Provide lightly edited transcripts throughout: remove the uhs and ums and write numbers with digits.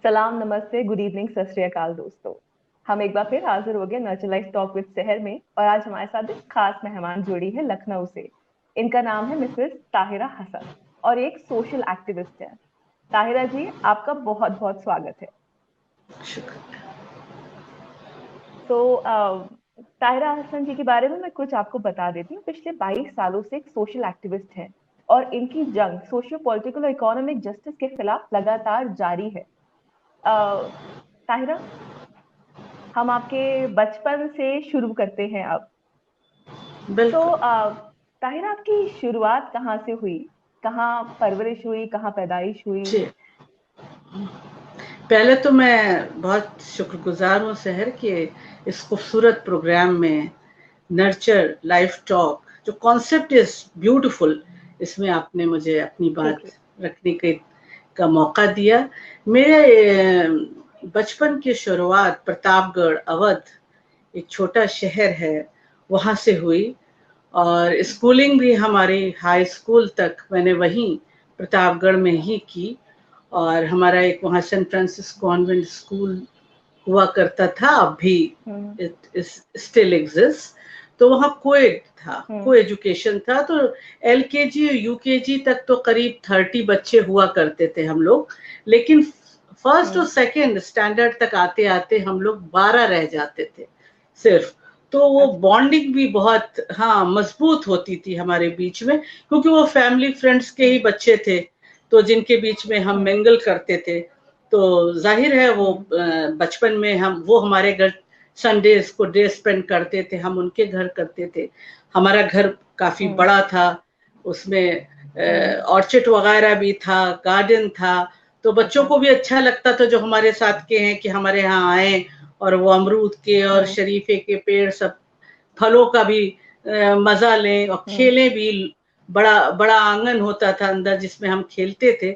सलाम, नमस्ते, good evening, सत श्री अकाल दोस्तों। हम एक बार फिर हाजिर हो गए नर्चराइज टॉक विद शहर में, और आज हमारे साथ एक खास मेहमान जुड़ी है लखनऊ से। इनका नाम है मिसेस ताहिरा हसन और एक सोशल एक्टिविस्ट है। ताहिरा जी, आपका बहुत बहुत स्वागत है। शुक्रिया। तो ताहिरा हसन जी के बारे में मैं कुछ आपको बता देती हूँ। पिछले 22 सालों से एक सोशल एक्टिविस्ट है और इनकी जंग सोशियो पॉलिटिकल और इकोनॉमिक जस्टिस के खिलाफ लगातार जारी है। ताहिरा, हम आपके बचपन से शुरू करते हैं अब। तो बिल्कुल। ताहिरा, आपकी शुरुआत कहाँ से हुई? कहाँ परवरिश हुई, कहाँ पैदाइश हुई? जी, पहले तो मैं बहुत शुक्रगुजार हूँ शहर के इस खूबसूरत प्रोग्राम में नर्चर लाइफ टॉक, जो कॉन्सेप्ट इज ब्यूटीफुल, इसमें आपने मुझे अपनी थैंक बात यू। रखने का मौका दिया। मेरे बचपन की शुरुआत प्रतापगढ़, अवध, एक छोटा शहर है, वहाँ से हुई। और स्कूलिंग भी हमारी हाई स्कूल तक मैंने वहीं प्रतापगढ़ में ही की। और हमारा एक वहाँ सेंट फ्रांसिस कॉन्वेंट स्कूल हुआ करता था, अब भी हम्म। It still exist. तो वहाँ कोएड था, को हम्म। एजुकेशन था। तो एलकेजी और यूकेजी तक तो करीब 30 बच्चे हुआ करते थे हम लोग, लेकिन फर्स्ट और हम्म। सेकंड स्टैंडर्ड तक आते आते हम लोग 12 रह जाते थे सिर्फ। तो वो अच्छा। बॉन्डिंग भी बहुत मजबूत होती थी हमारे बीच में, क्योंकि वो फैमिली फ्रेंड्स के ही हम्म। बच्चे थे, तो जिनके बीच में हम हम्म। मिंगल करते थे। तो जाहिर है वो हम्म। बचपन में वो हमारे घर संडेज को डे स्पेंड करते थे, हम उनके घर करते थे। हमारा घर काफी हम्म। बड़ा था, उसमें हम्म। ऑर्चिड वगैरह भी था, गार्डन था। तो बच्चों अच्छा। को भी अच्छा लगता था जो हमारे साथ के हैं कि हमारे यहाँ आए, और वो अमरूद के और हम्म। शरीफे के पेड़, सब फलों का भी मजा लें और हम्म। खेलें भी। बड़ा बड़ा आंगन होता था अंदर जिसमें हम खेलते थे।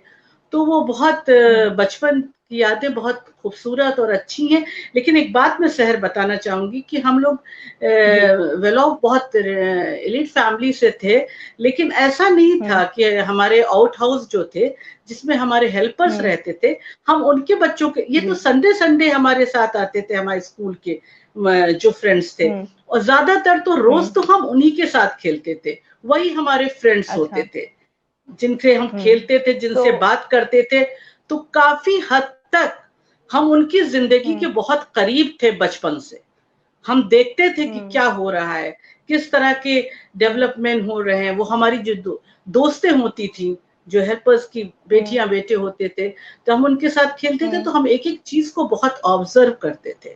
तो वो बहुत हम्म। बचपन की यादें बहुत खूबसूरत और अच्छी हैं। लेकिन एक बात मैं शहर बताना चाहूंगी कि हम लोग जी। वेलोग बहुत एलिट फैमिली से थे, लेकिन ऐसा नहीं था हम्म। कि हमारे आउट हाउस जो थे, जिसमें हमारे हेल्पर्स हम्म। रहते थे, हम उनके बच्चों के, ये जी। तो संडे संडे हमारे साथ आते थे, हमारे स्कूल के जो फ्रेंड्स थे। हम्म। और ज्यादातर तो रोज हम्म। तो हम उन्हीं के साथ खेलते थे, वही हमारे फ्रेंड्स अच्छा। होते थे जिनसे हम हम्म। खेलते थे, तो जिनसे बात करते थे। तो काफी हद तक हम उनकी जिंदगी के हम्म। बहुत करीब थे बचपन से। हम देखते थे कि हम्म। क्या हो रहा है, किस तरह के हम्म। डेवलपमेंट हो रहे हैं। वो हमारी जो दोस्तें होती थी, जो हेल्पर्स की हम्म। बेटियां बेटे होते थे, तो हम उनके साथ खेलते थे। तो हम्म। हम एक एक चीज को बहुत ऑब्जर्व करते थे,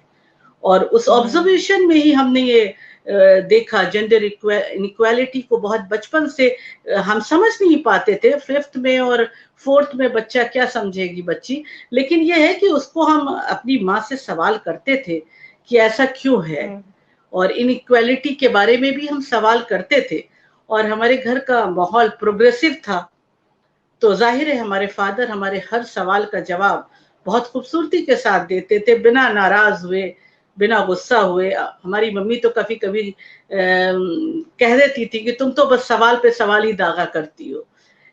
और उस हम्म। ऑब्जर्वेशन में ही हमने ये देखा जेंडर इनइक्वालिटी को बहुत बचपन से। हम समझ नहीं पाते थे, फिफ्थ में और फोर्थ में बच्चा क्या समझेगी बच्ची, लेकिन ये है कि उसको हम अपनी माँ से सवाल करते थे कि ऐसा क्यों है। हम्म। और इनइक्वालिटी के बारे में भी हम सवाल करते थे। और हमारे घर का माहौल प्रोग्रेसिव था, तो जाहिर है हमारे फादर हमारे हर सवाल का जवाब बहुत खूबसूरती के साथ देते थे, बिना नाराज हुए, बिना गुस्सा हुए। हमारी मम्मी तो कभी कभी कह देती थी कि तुम तो बस सवाल पे सवाल ही दागा करती हो,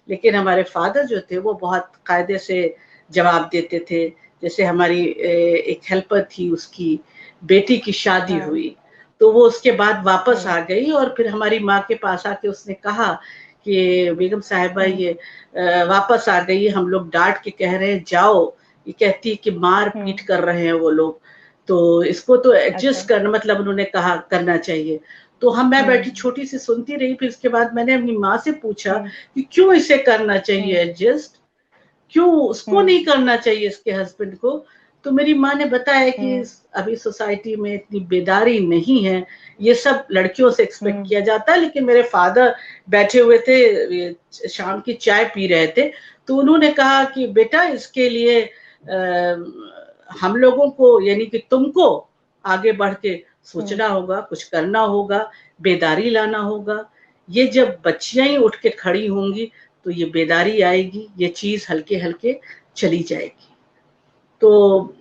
लेकिन हमारे फादर जो थे वो बहुत कायदे से जवाब देते थे। जैसे हमारी एक हेल्पर थी, उसकी बेटी की शादी हाँ। हुई, तो वो उसके बाद वापस हम्म। आ गई, और फिर हमारी माँ के पास आके उसने कहा कि बेगम साहिबा हम्म। ये वापस आ गई, हम लोग डांट के कह रहे हैं जाओ, ये कहती है कि मार पीट हम्म। कर रहे हैं वो लोग, तो इसको तो अच्छा। एडजस्ट करना, मतलब उन्होंने कहा करना चाहिए। तो मैं हम्म। बैठी छोटी सी सुनती रही। फिर उसके बाद मैंने अपनी माँ से पूछा हम्म। कि क्यों इसे करना हम्म। चाहिए एडजस्ट, क्यों उसको हम्म। नहीं करना चाहिए इसके हस्बैंड को। तो मेरी माँ ने बताया कि हम्म। अभी सोसाइटी में इतनी बेदारी नहीं है, ये सब लड़कियों से एक्सपेक्ट हम्म। किया जाता है। लेकिन मेरे फादर बैठे हुए थे, शाम की चाय पी रहे थे, तो उन्होंने कहा कि बेटा इसके लिए हम लोगों को, यानी कि तुमको आगे बढ़ के हम्म। सोचना होगा, कुछ करना होगा, बेदारी लाना होगा। ये जब बच्चियां ही उठ के खड़ी होंगी तो ये बेदारी आएगी, ये चीज हल्के हल्के चली जाएगी। तो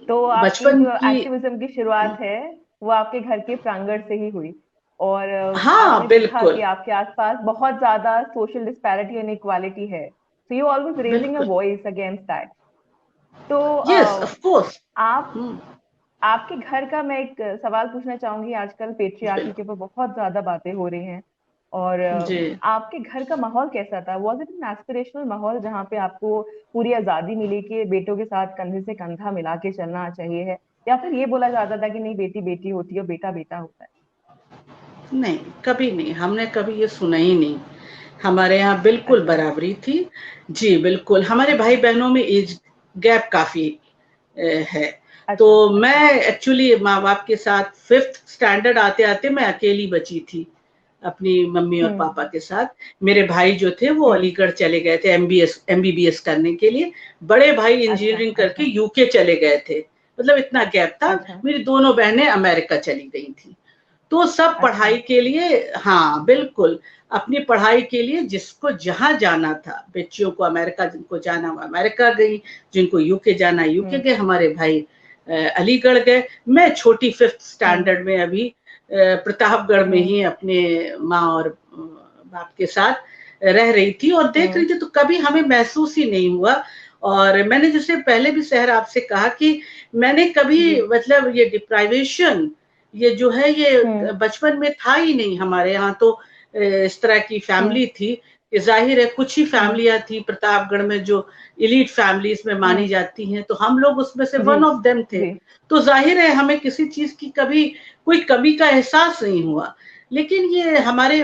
तो आपकी बचपन जो की, एक्टिविज्म की शुरुआत है वो आपके घर के प्रांगण से ही हुई, और हाँ आपने देखा कि बिल्कुल आपके आसपास बहुत ज्यादा सोशल डिस्पैरिटी एंड इक्वालिटी है, so you always raising a बिल्कुल, voice against that. तो यस यस ऑफ कोर्स। आप आपके घर का मैं एक सवाल पूछना चाहूंगी। आजकल पेट्रियार्की के ऊपर बहुत ज्यादा बातें हो रही हैं, और जी आपके घर का माहौल कैसा था? वॉज इट एन एस्पिरेशनल माहौल जहाँ पे आपको पूरी आजादी मिली कि बेटों के साथ कंधे से कंधा मिला के चलना चाहिए है, या फिर ये बोला जाता था कि नहीं, बेटी बेटी होती है और बेटा बेटा होता है? नहीं, कभी नहीं, हमने कभी ये सुना ही नहीं। हमारे यहाँ बिल्कुल अच्छा। बराबरी थी। जी बिल्कुल, हमारे अच्छा। भाई बहनों में एज गैप काफी है। तो अच्छा। अच्छा। मैं एक्चुअली माँ बाप के साथ 5th स्टैंडर्ड आते आते मैं अकेली बची थी अपनी मम्मी और हम्म। पापा के साथ। मेरे भाई जो थे वो हम्म। अलीगढ़ चले गए थे एमबीबीएस करने के लिए। बड़े भाई अच्छा। इंजीनियरिंग करके अच्छा। यूके चले गए थे। मतलब इतना गैप था। अच्छा। मेरी दोनों बहनें अमेरिका चली गई थी। तो सब अच्छा। पढ़ाई के लिए, हाँ बिल्कुल, अपनी पढ़ाई के लिए जिसको जहां जाना था, बच्चियों को अमेरिका जिनको जाना वो अमेरिका गई, जिनको यूके जाना यूके हम्म। गए, हमारे भाई अलीगढ़ गए। मैं छोटी 5th हम्म। स्टैंडर्ड में अभी प्रतापगढ़ में हम्म। ही अपने माँ और बाप के साथ रह रही थी और देख हम्म। रही थी। तो कभी हमें महसूस ही नहीं हुआ। और मैंने जैसे पहले भी शहर आपसे कहा कि मैंने कभी जी। मतलब ये डिप्राइवेशन ये जो है ये हम्म। बचपन में था ही नहीं हमारे यहाँ। तो इस तरह की हम्म। फैमिली थी कि जाहिर है कुछ ही हम्म। फैमिलियां थी प्रतापगढ़ में जो इलीट फैमिलीज में मानी हम्म। जाती हैं। तो हम लोग उसमें से जी। वन ऑफ देम थे। जी। तो जाहिर है हमें किसी चीज की कभी कोई कमी का एहसास नहीं हुआ। लेकिन ये हमारे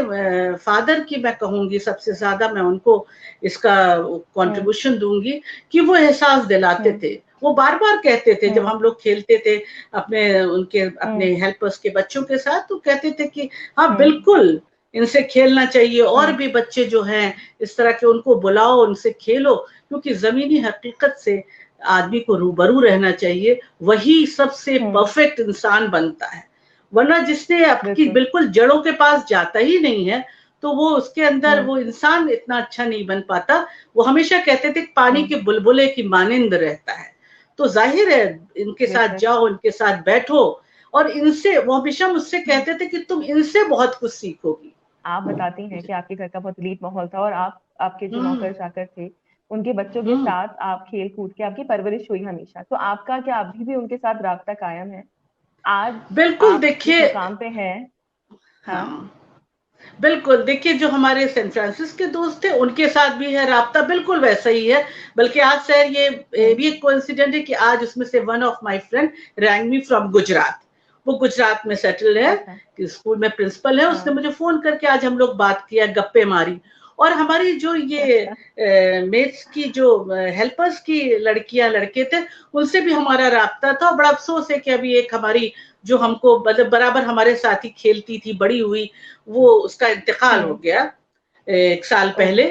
फादर की मैं कहूंगी सबसे ज्यादा मैं उनको इसका हम्म। कंट्रीब्यूशन दूंगी कि वो एहसास दिलाते हम्म। थे। वो बार बार कहते थे जब हम्म। हम लोग खेलते थे अपने उनके अपने हम्म। हेल्पर्स के बच्चों के साथ, तो कहते थे कि हाँ हम्म। बिल्कुल इनसे खेलना चाहिए और हम्म। भी बच्चे जो हैं इस तरह के उनको बुलाओ, उनसे खेलो। क्योंकि जमीनी हकीकत से आदमी को रूबरू रहना चाहिए, वही सबसे हम्म। परफेक्ट इंसान बनता है। वरना जिसने आपकी बिल्कुल। बिल्कुल जड़ों के पास जाता ही नहीं है तो वो उसके अंदर हम्म। वो इंसान इतना अच्छा नहीं बन पाता। वो हमेशा कहते थे पानी हम्म। के बुलबुले की मानिंद रहता है। तो जाहिर है इनके साथ बेशक। जाओ, इनके साथ बैठो और इनसे, वो हमेशा मुझसे हम्म। कहते थे कि तुम इनसे बहुत कुछ सीखोगी। आप बताती हैं कि आपके घर का बहुत लीट माहौल था, और आप, आपके जो हम्म नौकर चाकर थे, उनके बच्चों के हम्म साथ आप खेल कूद के आपकी परवरिश हुई हमेशा। तो आपका क्या अभी भी उनके साथ राब्ता कायम है? आज बिल्कुल आप जिस देखिए। मुकाम पे हैं। हाँ। हाँ बिल्कुल देखिए, जो हमारे सैन फ्रांसिस के दोस्त थे उनके साथ भी है राब्ता, बिल्कुल वैसा ही है। बल्कि आज सर ये हम्म। भी एक कोइंसिडेंट है कि आज उसमें से one of my friend wrong me from Gujarat. वो गुजरात में सेटल है, अच्छा। कि स्कूल में प्रिंसिपल है। उसने हाँ। मुझे फोन करके आज हम लोग बात किया, गप्पे मारी। और हमारी जो ये अच्छा। मेट्स की जो हेल्पर्स की लड़कियां लड़के थे उनसे भी हमारा राब्ता था। और बड़ा अफसोस है कि अभी एक हमारी जो हमको मतलब बराबर हमारे साथ ही खेलती थी, बड़ी हुई, वो उसका इंतकाल हो हम्म। गया 1 साल ओहो। पहले।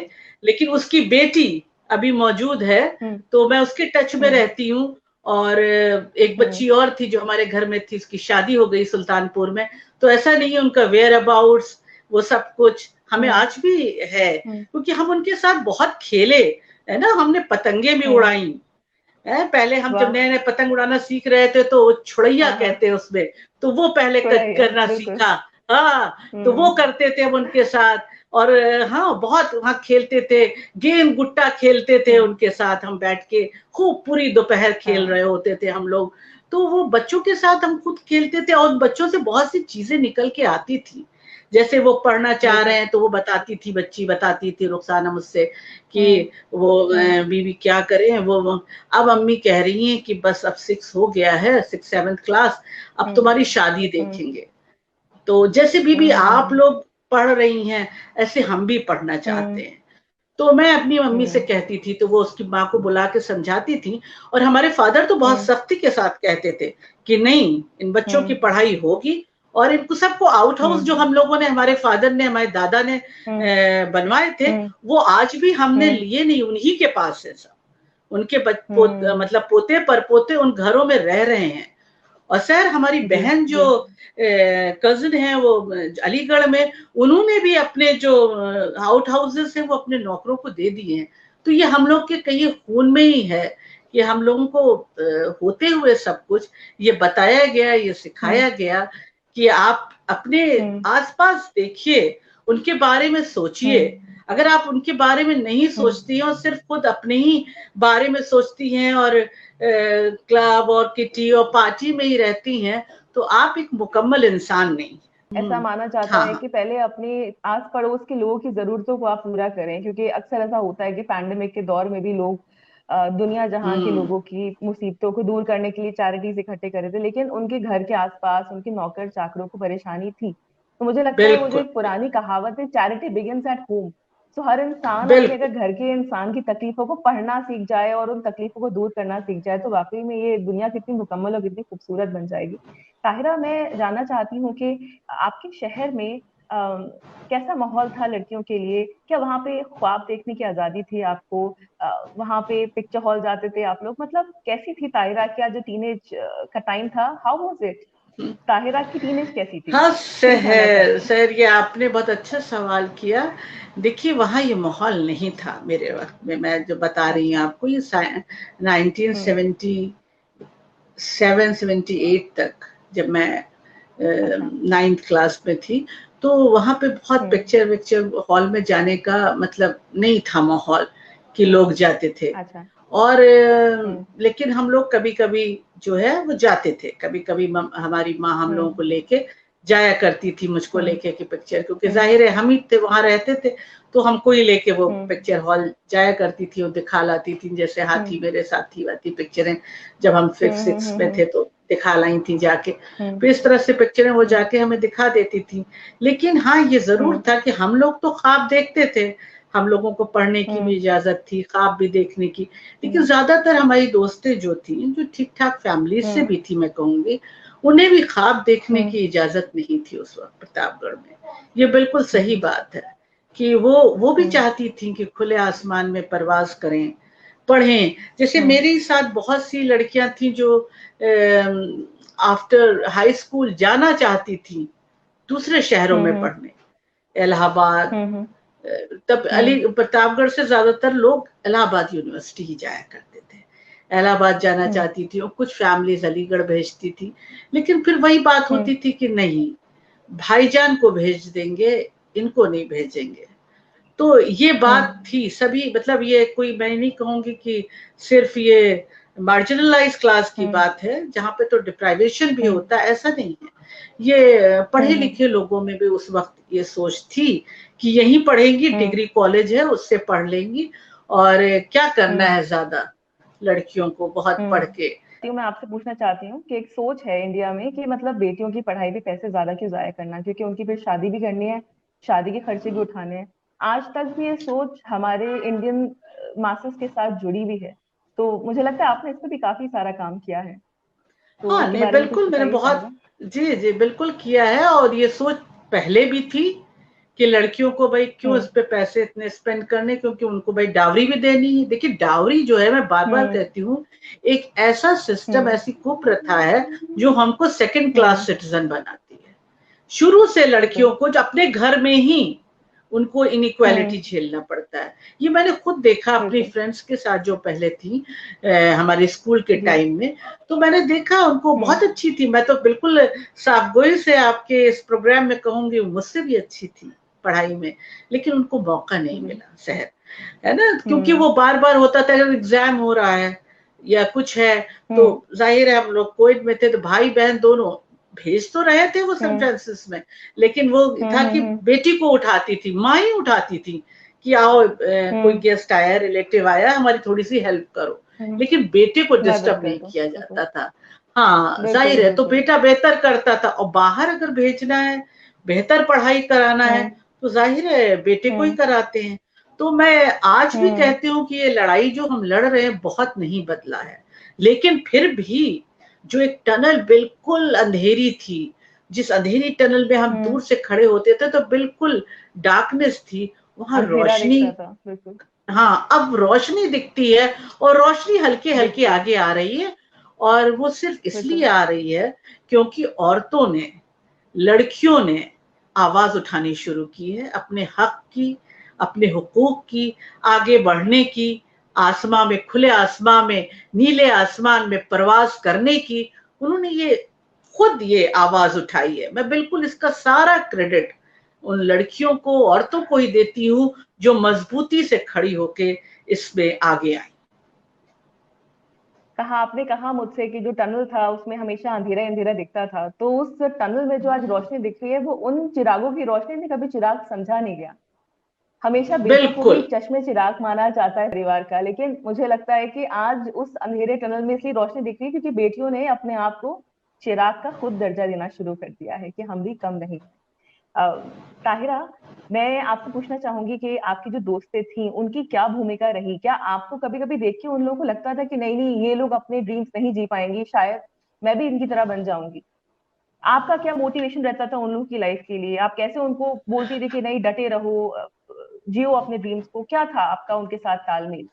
लेकिन उसकी बेटी अभी मौजूद है। हम्म। तो मैं उसके टच में हम्म। रहती हूँ। और एक हम्म। बच्ची और थी जो हमारे घर में थी, उसकी शादी हो गई सुल्तानपुर में। तो ऐसा नहीं है, उनका वेयर अबाउट्स वो सब कुछ हमें हम्म। आज भी है, हम्म। क्योंकि हम उनके साथ बहुत खेले है ना। हमने पतंगे भी हम्म। उड़ाई है। पहले हम जब वाह। नए नए पतंग उड़ाना सीख रहे थे तो छुड़ैया हाँ हाँ। कहते हैं उसमें, तो वो पहले थोड़ा ही है, करना बिल्कुल। सीखा। हाँ तो वो हम्म। करते थे हम उनके साथ। और हाँ बहुत वहां खेलते थे, गेम गुट्टा खेलते थे हम्म। उनके साथ हम बैठ के, खूब पूरी दोपहर खेल हाँ। रहे होते थे हम लोग। तो वो बच्चों के साथ हम खुद खेलते थे और उन बच्चों से बहुत सी चीजें निकल के आती थी। जैसे वो पढ़ना चाह रहे बेशक। हैं तो वो बताती थी, बच्ची बताती थी रुखसाना मुझसे कि हम्म। वो हम्म। बीबी क्या करें, वो अब अम्मी कह रही हैं कि बस अब 6 हो गया है, 6 7th क्लास, अब हम्म। तुम्हारी शादी हम्म। देखेंगे। तो जैसे बीबी आप हम्म। लोग पढ़ रही हैं ऐसे हम भी पढ़ना चाहते हम्म। हैं। तो मैं अपनी मम्मी से हम्म। कहती थी तो वो उसकी माँ को बुला के समझाती थी। और हमारे फादर तो बहुत हम्म। सख्ती के साथ कहते थे कि नहीं, इन बच्चों की हम्म। पढ़ाई होगी। और इनको सबको आउट हाउस जो हम्म। हम लोगों ने, हमारे फादर ने, हमारे दादा ने हम्म। बनवाए थे, हम्म। वो आज भी हमने हम्म। लिए नहीं, उन्हीं के पास है सब। उनके हम्म। मतलब पोते पर पोते उन घरों में रह रहे हैं। और सर हमारी जी। बहन जो जी। कजिन है वो अलीगढ़ में, उन्होंने भी अपने जो आउट हाउसेस है वो अपने नौकरों को दे दिए हैं। तो ये हम लोग के कहीं खून में ही है कि हम लोगों को होते हुए सब कुछ ये बताया गया, ये हम्म। सिखाया गया कि आप अपने हम्म। आसपास देखिए उनके बारे में सोचिए। अगर आप उनके बारे में नहीं सोचती हैं और सिर्फ खुद अपने ही बारे में सोचती हैं और क्लब और किटी और पार्टी में ही रहती हैं, तो आप एक मुकम्मल इंसान नहीं। ऐसा माना जाता हाँ है हाँ कि पहले अपने आस पड़ोस के लोगों की जरूरतों को आप पूरा करें, क्योंकि अक्सर ऐसा होता है कि पैंडेमिक के दौर में भी लोग दुनिया जहां के हम्म, लोगों की मुसीबतों को दूर करने के लिए चैरिटीज इकट्ठे कर रहे थे, लेकिन उनके घर के आसपास उनके नौकर चाकरों को परेशानी थी। तो मुझे लगता है वो जो बिल्कुल एक पुरानी कहावत है, चैरिटी बिगिंस एट होम। तो हर इंसान अपने बिल्कुल। अगर घर के इंसान की तकलीफों को पढ़ना सीख जाए और उन तकलीफों को दूर करना सीख जाए, तो वाकई में ये दुनिया कितनी मुकम्मल और कितनी खूबसूरत बन जाएगी। ताहिरा, मैं जानना चाहती हूँ कि आपके शहर में कैसा माहौल था लड़कियों के लिए? क्या वहाँ पे ख्वाब देखने की आजादी थी आपको? वहाँ पे पिक्चर हॉल जाते थे आप लोग? मतलब कैसी थी ताहिरा? क्या जो टीनेज का टाइम था, हाउ वाज इट? ताहिरा की टीनेज कैसी थी? हाँ खुद जानना शहर चाहती हूँ। शहर, ये आपने बहुत अच्छा सवाल किया। देखिए वहाँ ये माहौल नहीं था मेरे वक्त में, मैं जो बता रही हूँ अच्छा। आपको, ये 1970 778 तक, जब मैं अच्छा। 9th क्लास में थी, तो वहाँ पे बहुत हम्म। पिक्चर विक्चर हॉल में जाने का मतलब नहीं था माहौल कि लोग जाते थे। अच्छा। और हम्म। लेकिन हम लोग कभी कभी जो है वो जाते थे, कभी कभी हमारी माँ हम लोगों हम्म। को लेके जाया करती थी, मुझको हम्म। लेके कि पिक्चर, क्योंकि हम्म। जाहिर है हम ही थे वहां रहते थे, तो हमको ही लेके वो हम्म। पिक्चर हॉल जाया करती थी और दिखा लाती थी, जैसे हाथी हम्म। मेरे साथी वाथी पिक्चरें जब हम फिफ्थ हम्म। सिक्स हम्म। में थे तो दिखा लाई थी जाके। हम्म। तो इस तरह से पिक्चरें वो हम्म। जाके हमें दिखा देती थी। लेकिन हाँ ये जरूर हम्म। था कि हम लोग तो ख्वाब देखते थे, हम लोगों को पढ़ने की भी हम्म। इजाजत थी, ख्वाब भी देखने की। लेकिन हम्म। ज्यादातर हमारी दोस्तें जो थी, जो ठीक ठाक फैमिली से हम्म। भी थी मैं कहूंगी, उन्हें भी ख्वाब देखने हम्म। की इजाजत नहीं थी उस वक्त प्रतापगढ़ में। ये बिल्कुल सही हम्म। बात है कि वो भी हम्म। चाहती थी कि खुले आसमान में परवाज करें, पढ़ें। जैसे हम्म। मेरे साथ बहुत सी लड़कियां थी जो आफ्टर हाई स्कूल जाना चाहती थी दूसरे शहरों में हम्म। पढ़ने, इलाहाबाद। हम्म। तब अली हम्म। प्रतापगढ़ से ज्यादातर लोग इलाहाबाद यूनिवर्सिटी ही जाया करते थे, इलाहाबाद जाना हम्म। चाहती थी, और कुछ फैमिलीज अलीगढ़ भेजती थी। लेकिन फिर वही बात हम्म। होती थी कि नहीं, भाईजान को भेज देंगे, इनको नहीं भेजेंगे। तो ये बात हम्म। थी सभी, मतलब ये कोई, मैं नहीं कहूंगी कि सिर्फ ये मार्जिनलाइज क्लास की हम्म। बात है, जहाँ पे तो डिप्राइवेशन भी हम्म। होता है, ऐसा नहीं है। ये पढ़े हम्म। लिखे लोगों में भी उस वक्त ये सोच थी कि यहीं पढ़ेंगी, हम्म। डिग्री कॉलेज है उससे पढ़ लेंगी, और क्या करना हम्म। है ज्यादा लड़कियों को बहुत पढ़ के। तो मैं आपसे पूछना चाहती हूँ कि एक सोच है इंडिया में कि मतलब बेटियों की पढ़ाई पे पैसे ज्यादा क्यों जाया करना, क्योंकि उनकी फिर शादी भी करनी है, शादी के खर्चे भी उठाने हैं। आज तक भी ये सोच हमारे इंडियन मासेस के साथ जुड़ी हुई है। तो मुझे लगता है आपने इस पर भी काफी सारा काम किया है, तो हाँ इसके नहीं बारे में कुछ बिल्कुल, मैंने बताइए बहुत, ताहिरा। जी जी बिल्कुल किया है। और ये सोच पहले भी थी कि लड़कियों को भाई क्यों इस हम्म। पे पैसे इतने स्पेंड करने, क्योंकि उनको भाई डावरी भी देनी है। देखिए डावरी जो है, मैं बार बार हम्म। कहती हूँ, एक ऐसा सिस्टम, हम्म। ऐसी कुप्रथा है जो हमको सेकंड क्लास हम्म। सिटीजन बनाती है। शुरू से लड़कियों बिल्कुल। को जो अपने घर में ही उनको हम्म। इनइक्वालिटी झेलना पड़ता है। ये मैंने खुद देखा अपनी बिल्कुल। फ्रेंड्स के साथ जो पहले थी हमारे स्कूल के जी। टाइम में। तो मैंने देखा उनको, हम्म। बहुत अच्छी थी, मैं तो बिल्कुल साफगोई से आपके इस प्रोग्राम में कहूंगी मुझसे भी अच्छी थी पढ़ाई में, लेकिन उनको मौका नहीं जी। मिला शहर, है ना, क्योंकि हम्म। वो बार बार होता था अगर एग्जाम हो रहा है या कुछ है, तो हम्म। जाहिर है हम लोग कोविड में थे, तो भाई बहन दोनों भेज तो रहे थे वो सेंट हम्म। फ्रांसिस में, लेकिन वो था हम्म। कि हम्म। बेटी को उठाती थी, माँ ही उठाती थी कि आओ कोई हम्म। गेस्ट आया, रिलेटिव आया, हमारी थोड़ी सी हेल्प करो। हम्म। लेकिन बेटे को मदद डिस्टर्ब कर नहीं दो, किया बिल्कुल। जाता था। हाँ बिल्कुल जाहिर है, तो बिल्कुल। बेटा बेहतर करता था, और बाहर अगर भेजना है, बेहतर पढ़ाई कराना है, हम्म। तो जाहिर है बेटे को ही हम्म। कराते हैं। तो मैं आज भी हम्म। कहती हूँ कि ये लड़ाई जो हम लड़ रहे हैं बहुत नहीं बदला है। लेकिन फिर भी जो एक टनल बिल्कुल अंधेरी थी, जिस अंधेरी टनल में हम हम्म। दूर से खड़े होते थे तो बिल्कुल डार्कनेस थी, वहां अंधेरा रोशनी, दिखता था, बिल्कुल। हाँ अब रोशनी दिखती है, और रोशनी हल्के हल्के दिखती है। आगे आ रही है। और वो सिर्फ इसलिए बिल्कुल। आ रही है क्योंकि औरतों ने, लड़कियों ने आवाज उठानी शुरू की है अपने हक की, अपने हुकूक की, आगे बढ़ने की, आसमां में, खुले आसमां में, नीले आसमान में परवाज करने की। उन्होंने ये खुद ये आवाज उठाई है। मैं बिल्कुल इसका सारा क्रेडिट उन लड़कियों को, औरतों को ही देती हूँ जो मजबूती से खड़ी होके इसमें आगे आई। कहा आपने, कहा मुझसे कि जो टनल था उसमें हमेशा अंधेरा अंधेरा दिखता था, तो उस टनल में जो आज रोशनी दिख रही है वो उन चिरागों की रोशनी थी। कभी चिराग समझा नहीं गया। हमेशा बेटों को ही बिल्कुल। चश्मे चिराग माना जाता है परिवार का, लेकिन मुझे लगता है कि आज उस अंधेरे टनल में से रोशनी दिख रही है क्योंकि बेटियों ने अपने आप को चिराग का खुद दर्जा देना शुरू कर दिया है कि हम भी कम नहीं। अ, ताहिरा, मैं आपसे पूछना चाहूंगी कि आपकी जो दोस्तें थी उनकी क्या भूमिका रही? क्या आपको कभी कभी देख के उन लोगों को लगता था कि नहीं नहीं, ये लोग अपने ड्रीम्स नहीं जी पाएंगी, शायद मैं भी इनकी तरह बन जाऊंगी? आपका क्या मोटिवेशन रहता था उन लोगों की लाइफ के लिए? आप कैसे उनको बोलती थी कि नहीं, डटे रहो, जियो अपने ड्रीम्स को? क्या था आपका उनके साथ तालमेल?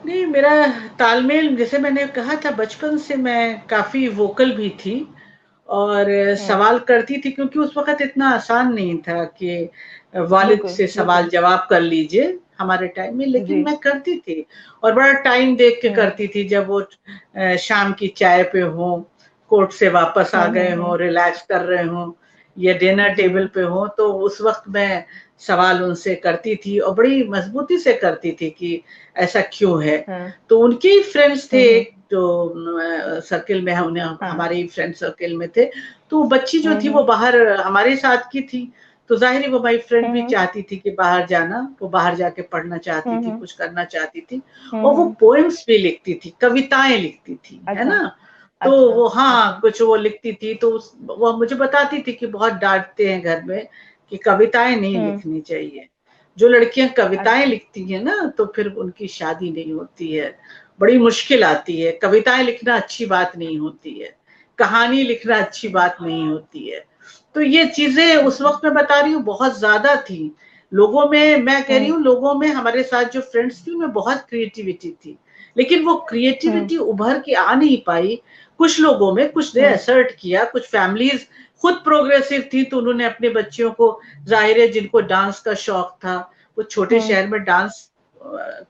नहीं, मेरा तालमेल, जैसे मैंने कहा था, बचपन से मैं काफी वोकल भी थी और हम्म। सवाल करती थी, क्योंकि उस वक्त इतना आसान नहीं था कि वालिद बिल्कुल से सवाल बिल्कुल। जवाब कर लीजिए हमारे टाइम में, जी। लेकिन मैं करती थी और बड़ा टाइम देख के हम्म करती थी। जब वो शाम की चाय पे हो, कोर्ट से वापस आ गए हो, हम्म। रिलैक्स कर रहे हो, या डिनर जी। टेबल पे हो, तो उस वक्त मैं सवाल उनसे करती थी और बड़ी मजबूती से करती थी कि ऐसा क्यों है। हाँ। तो उनके ही फ्रेंड्स थे हम्म। एक, जो सर्किल में हमने, हाँ। हमारे ही फ्रेंड सर्किल में थे। तो बच्ची जो थी वो हम्म बाहर हमारे साथ की थी, तो जाहिर है वो माई फ्रेंड भी हम्म चाहती थी कि बाहर जाना, वो बाहर जाके पढ़ना चाहती थी, हम्म कुछ करना चाहती थी। और वो हम्म। पोएम्स भी लिखती थी, कविताएं लिखती थी, है अच्छा ना। तो अच्छा वो, हाँ, अच्छा। कुछ वो लिखती थी, तो वो मुझे बताती थी कि बहुत डांटते हैं घर में कि कविताएं नहीं हम्म। लिखनी चाहिए। जो लड़कियां कविताएं अच्छा। लिखती हैं ना, तो फिर उनकी शादी नहीं होती है, बड़ी मुश्किल आती है। कविताएं लिखना अच्छी बात नहीं होती है, कहानी लिखना अच्छी बात नहीं होती है। तो ये चीजें उस अच्छा। वक्त मैं बता रही हूँ बहुत ज्यादा थी लोगों में। मैं कह रही हम्म हूँ लोगों में, हमारे साथ जो फ्रेंड्स थी उनमें बहुत क्रिएटिविटी थी, लेकिन वो हम्म क्रिएटिविटी उभर के आ नहीं पाई। कुछ लोगों में, कुछ ने हम्म असर्ट किया, कुछ फैमिलीज खुद प्रोग्रेसिव थी, तो उन्होंने अपने बच्चियों को, जाहिर है जिनको डांस का शौक था, वो छोटे हम्म शहर में डांस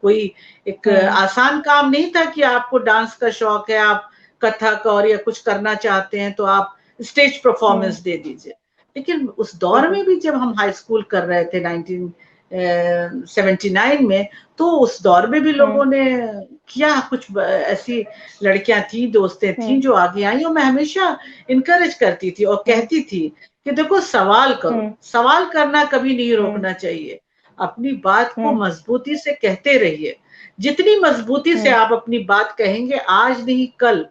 कोई एक हम्म आसान काम नहीं था कि आपको डांस का शौक है, आप कथक और या कुछ करना चाहते हैं तो आप स्टेज हम्म। परफॉर्मेंस दे दीजिए। लेकिन उस दौर बिल्कुल। में भी जब हम हाई स्कूल कर रहे थे 1979 में, तो उस दौर में भी लोगों हम्म ने किया कुछ। ऐसी लड़कियां थी, दोस्तें थी हम्म जो आगे आई, और मैं हमेशा इनकरेज करती थी और हम्म कहती थी कि देखो, सवाल करो, हम्म सवाल करना कभी नहीं हम्म रोकना चाहिए, अपनी बात को हम्म मजबूती से कहते रहिए। जितनी मजबूती से हम्म आप अपनी बात कहेंगे, आज नहीं कल,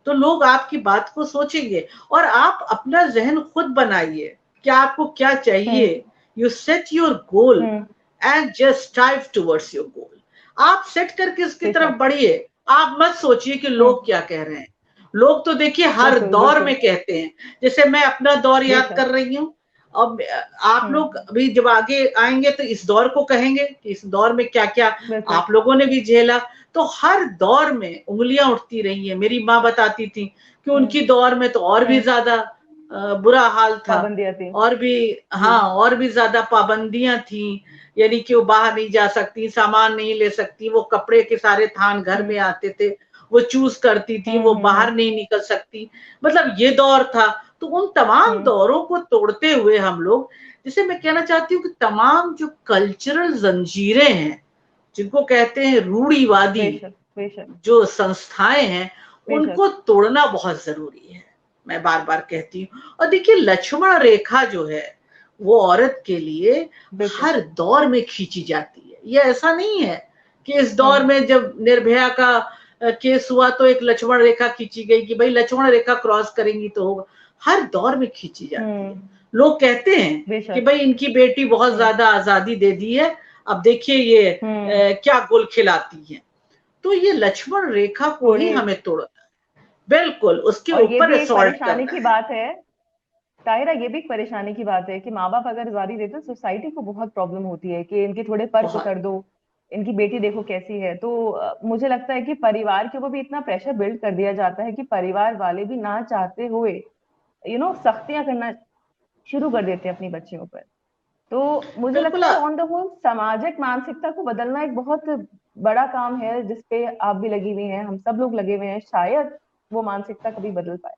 तो लोग आपकी बात को सोचेंगे। और आप अपना जहन खुद बनाइए कि आपको क्या चाहिए। Hmm you set your goal hmm. And just strive towards your goal. आप सेट करके उसकी तरफ बेशक। बढ़िए। आप मत सोचिए कि हम्म। लोग क्या कह रहे हैं। लोग तो देखिए हर बिल्कुल दौर बिल्कुल। में कहते हैं। जैसे मैं अपना दौर याद बेशक। कर रही हूँ, अब आप लोग हम्म। अभी जब आगे आएंगे तो इस दौर को कहेंगे कि इस दौर में क्या क्या बिल्कुल। आप लोगों ने भी झेला। तो हर दौर में उंगलियां उठती रही है। मेरी माँ बताती थी कि हम्म उनकी दौर में तो और भी हम्म। ज्यादा बुरा हाल था, पाबंदियां थी। और भी, जी। हाँ, और भी ज्यादा पाबंदियां थी। यानी कि वो बाहर नहीं जा सकती, सामान नहीं ले सकती, वो कपड़े के सारे थान घर हम्म में आते थे, वो चूज करती थी, वो बाहर हम्म। नहीं निकल सकती। मतलब ये दौर था। तो उन तमाम हम्म। दौरों को तोड़ते हुए हम लोग, जिसे मैं कहना चाहती हूँ कि तमाम जो कल्चरल जंजीरें हैं, जिनको कहते हैं रूढ़िवादी बेशक बेशक। जो संस्थाएं हैं, बेशक। उनको तोड़ना बहुत जरूरी है, मैं बार बार कहती हूँ। और देखिए, लक्ष्मण रेखा जो है, वो औरत के लिए बिल्कुल। हर दौर में खींची जाती है। ये ऐसा नहीं है कि इस दौर हम्म में जब निर्भया का केस हुआ तो एक लक्ष्मण रेखा खींची गई कि भाई लक्ष्मण रेखा क्रॉस करेंगी तो होगा। हर दौर में खींची जाती है। हम्म। लोग कहते हैं कि बेशक। भाई इनकी बेटी बहुत हम्म ज्यादा आजादी दे दी है, अब देखिए ये हम्म। क्या गुल खिलाती है। तो ये लक्ष्मण रेखा को ही थोड़ी। हमें तोड़ना है, बिल्कुल उसके और ये ऊपर भी एक असॉल्ट परेशानी करना की है। बात है, ताहिरा, ये भी एक परेशानी की बात है कि माँ बाप अगर गाली देते हैं सोसाइटी को बहुत प्रॉब्लम होती है कि इनके थोड़े पर बहुत। उतर दो, इनकी बेटी देखो कैसी है। तो मुझे लगता है कि परिवार के ऊपर भी इतना प्रेशर बिल्ड कर दिया जाता है कि परिवार वाले भी ना चाहते हुए सख्तियां करना शुरू कर देते हैं अपनी बच्चियों पर। तो मुझे बिल्कुल। लगता है ऑन द होल सामाजिक मानसिकता को बदलना एक बहुत बड़ा काम है, जिसपे आप भी लगी हुई हैं, हम सब लोग लगे हुए हैं, शायद वो मानसिकता कभी बदल पाए।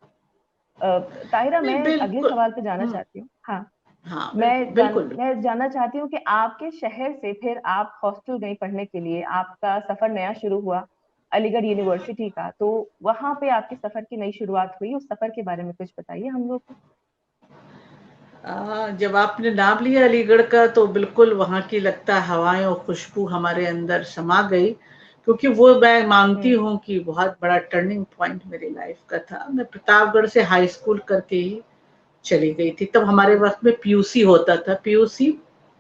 ताहिरा, नहीं, मैं अगले बिल्कुल। सवाल पे जाना हम्म। चाहती हूँ। हाँ। हाँ बिल्कुल। मैं जानना चाहती हूँ कि आपके शहर से फिर आप हॉस्टल गई पढ़ने के लिए, आपका सफर नया शुरू हुआ अलीगढ़ यूनिवर्सिटी का, तो वहां पे आपके सफर की नई शुरुआत हुई, उस सफर के बारे में कुछ बताइए हम लोग को। जब आपने नाम लिया अलीगढ़ का तो बिल्कुल वहाँ की लगता है हवाएं और खुशबू हमारे अंदर समा गई, क्योंकि वो मैं मानती हम्म। हूँ कि बहुत बड़ा टर्निंग पॉइंट मेरी लाइफ का था। मैं प्रतापगढ़ से हाई स्कूल करके ही चली गई थी। तब हमारे जी। वक्त में पीयूसी होता था, PUC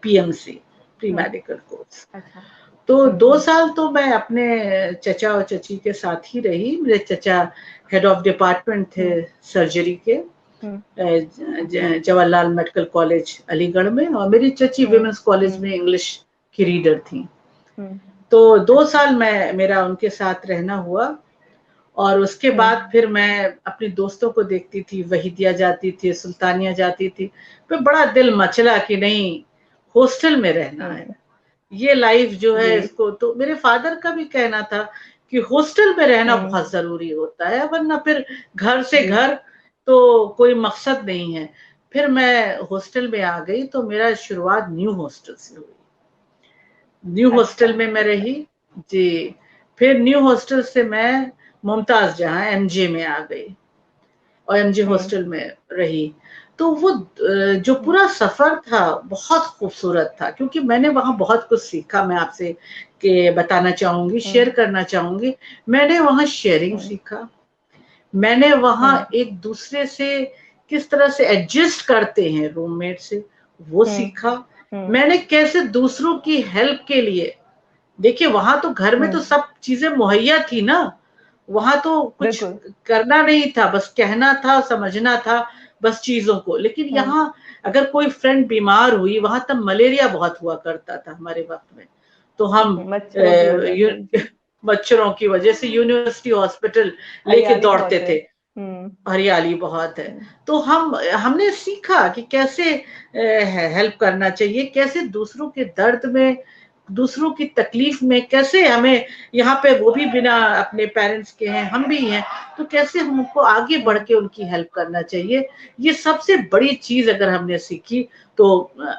PMC, pre hmm. Medical course. अच्छा। तो 2 हम्म। साल तो मैं अपने चचा और चची के साथ ही रही। मेरे चचा हेड ऑफ डिपार्टमेंट थे हम्म। सर्जरी के हम्म। जवाहरलाल मेडिकल कॉलेज अलीगढ़ में, और मेरी चची हम्म। विमेंस कॉलेज हम्म। में इंग्लिश की रीडर थी। हम्म। तो 2 अच्छा। साल मेरा उनके साथ रहना हुआ, और उसके बाद हम्म। फिर मैं अपने दोस्तों को देखती थी, वहीदिया जाती थी, सुल्तानिया जाती थी। फिर बड़ा दिल मचला कि नहीं, हॉस्टल में रहना है, हम्म। ये लाइफ जो है जी। इसको। तो मेरे फादर का भी कहना था कि हॉस्टल में रहना हम्म। बहुत जरूरी होता है, वरना फिर घर से जी। घर तो कोई मकसद नहीं है। फिर मैं हॉस्टल में आ गई, तो मेरा शुरुआत न्यू हॉस्टल से हुई। न्यू अच्छा। हॉस्टल में मैं अच्छा। रही। जी। फिर न्यू हॉस्टल से मैं मुमताज जहां एमजे में आ गई, और एमजे हम्म। हॉस्टल में रही। तो वो जो हम्म। पूरा सफर था बहुत खूबसूरत था, क्योंकि मैंने वहां बहुत कुछ सीखा। मैं आपसे के बताना चाहूंगी, शेयर हम्म। करना चाहूंगी। मैंने वहां शेयरिंग हम्म। सीखा, मैंने वहां हम्म। एक दूसरे से किस तरह से एडजस्ट करते हैं रूममेट से, वो हम्म। सीखा। हम्म। मैंने कैसे दूसरों की हेल्प के लिए, देखिए वहां तो घर में तो हम्म। सब चीजें मुहैया थी ना, वहां तो कुछ बिल्कुल। करना नहीं था, बस कहना था, समझना था बस चीजों को। लेकिन हम्म। यहाँ अगर कोई फ्रेंड बीमार हुई, वहां तब मलेरिया बहुत हुआ करता था हमारे वक्त में, तो हम मच्छरों की वजह से जी। मच्छरों की वजह से यूनिवर्सिटी हॉस्पिटल लेके हरियाली बहुत दौड़ते है। थे। हम्म। हरियाली बहुत है। हम्म। तो हमने सीखा कि कैसे हेल्प करना चाहिए, कैसे दूसरों के दर्द में, दूसरों की तकलीफ में, कैसे हमें यहाँ पे वो भी बिना अपने पेरेंट्स के हैं, हम भी हैं, तो कैसे हमको आगे बढ़ हम्म। के उनकी हेल्प करना चाहिए। ये सबसे बड़ी चीज अगर हमने सीखी तो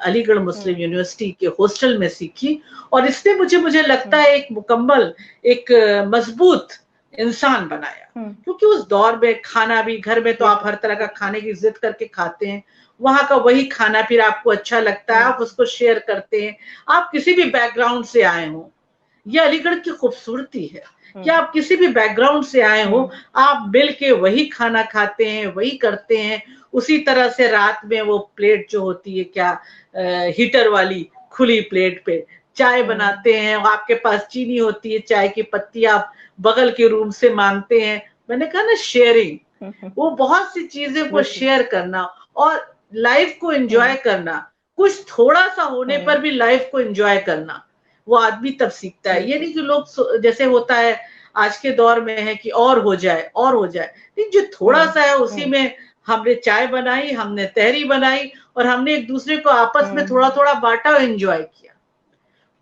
अलीगढ़ मुस्लिम हम्म। यूनिवर्सिटी के हॉस्टल में सीखी। और इसने मुझे लगता हम्म। है एक मुकम्मल, एक मजबूत इंसान बनाया। हम्म। क्योंकि उस दौर में खाना भी, घर में तो ये आप तो हर है। तरह का खाने की जिद करके खाते हैं, वहां का वही खाना फिर आपको अच्छा लगता है, हम्म। आप उसको शेयर करते हैं। आप किसी भी बैकग्राउंड से आए हो, ये अलीगढ़ की खूबसूरती है कि हम्म। आप किसी भी बैकग्राउंड से आए हो, हम्म। आप मिल के वही खाना खाते हैं, वही करते हैं। उसी तरह से रात में वो प्लेट जो होती है, क्या हीटर वाली खुली प्लेट पे चाय हम्म। बनाते हैं, और आपके पास चीनी होती है, चाय की पत्ती आप बगल के रूम से मांगते हैं। मैंने कहा ना शेयरिंग, वो बहुत सी चीजें को बिल्कुल। शेयर करना, और लाइफ को एंजॉय हम्म। करना। कुछ थोड़ा सा होने हम्म। पर भी लाइफ को एंजॉय करना, वो आदमी तब सीखता है। ये बिल्कुल। नहीं कि लोग जैसे होता है आज के दौर में है कि और हो जाए और हो जाए, नहीं, जो थोड़ा हम्म। सा है उसी हम्म। में हमने चाय बनाई, हमने तहरी बनाई, और हमने एक दूसरे को आपस में थोड़ा हम्म। थोड़ा बांटा और एंजॉय किया।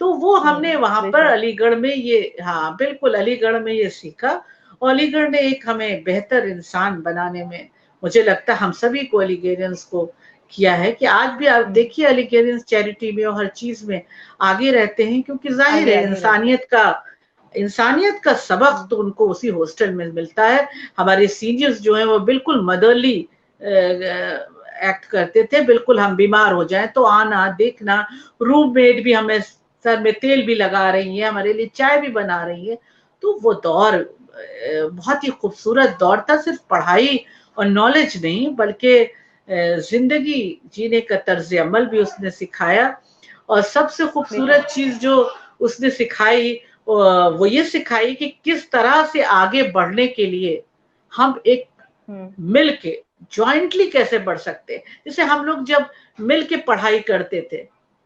तो वो हमने वहां पर बेशक। अलीगढ़ में ये, हाँ बिल्कुल अलीगढ़ में ये सीखा। और अलीगढ़ ने एक हमें बेहतर इंसान बनाने में, मुझे लगता है हम सभी को अलीगेरियंस को किया है। कि आज भी आप हम्म। देखिए अलीगेरियंस चैरिटी में और हर चीज में आगे रहते हैं, क्योंकि जाहिर आगे है आगे रहते हैं। इंसानियत का सबक हम्म। तो उनको उसी हॉस्टल में मिलता है। हमारे सीनियर्स जो हैं वो बिल्कुल मदरली एक्ट करते थे। बिल्कुल हम बीमार हो जाएं तो आना देखना, रूममेट भी हमें सर में तेल भी लगा रही है, हमारे लिए चाय भी बना रही है। तो वो दौर बहुत ही खूबसूरत दौर था। सिर्फ पढ़ाई और नॉलेज नहीं, बल्कि जिंदगी जीने का तर्ज अमल भी उसने सिखाया। और सबसे खूबसूरत बेशक। चीज जो उसने सिखाई, वो ये सिखाई कि किस तरह से आगे बढ़ने के लिए हम एक हम्म। मिल के ज्वाइंटली कैसे बढ़ सकते हैं। जैसे हम लोग जब मिल के पढ़ाई करते थे,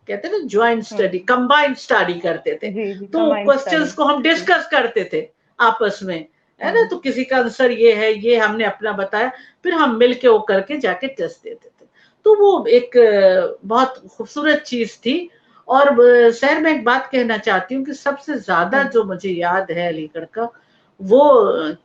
कहते हैं ना ज्वाइंट स्टडी, हम्म। कंबाइंड स्टडी करते थे, जी जी, तो कंबाइंड स्टडी। क्वेश्चंस को हम जी। डिस्कस करते थे आपस में, है ना। हम्म। तो किसी का आंसर ये है, ये हमने अपना बताया, फिर हम मिल के वो करके जाके टेस्ट देते थे। तो वो एक बहुत खूबसूरत चीज थी। और शहर में एक बात कहना चाहती हूँ कि सबसे ज्यादा हम्म। जो मुझे याद है अलीगढ़ का, वो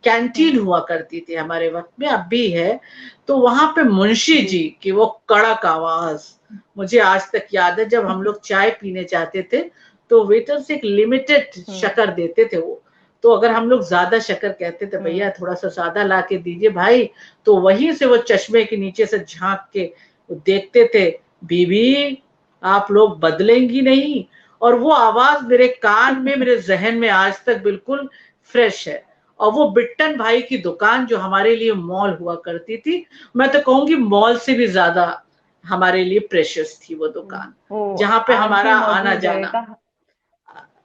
कैंटीन हुआ करती थी हमारे वक्त में, अब भी है। तो वहां पे मुंशी जी की वो कड़क आवाज मुझे आज तक याद है। जब हम लोग चाय पीने जाते थे तो वेटर से एक लिमिटेड शक्कर देते थे वो। तो अगर हम लोग ज्यादा शक्कर कहते थे, भैया थोड़ा सा ज्यादा ला के दीजिए भाई, तो वहीं से वो चश्मे के नीचे से झांक के देखते थे, बीबी आप लोग बदलेंगी नहीं। और वो आवाज मेरे कान में, मेरे जहन में आज तक बिल्कुल फ्रेश है। और वो बिट्टन भाई की दुकान जो हमारे लिए मॉल हुआ करती थी, मैं तो कहूंगी मॉल से भी ज्यादा हमारे लिए प्रेशियस थी वो दुकान, जहां पे आज भी हमारा आना मौजूद है जाना।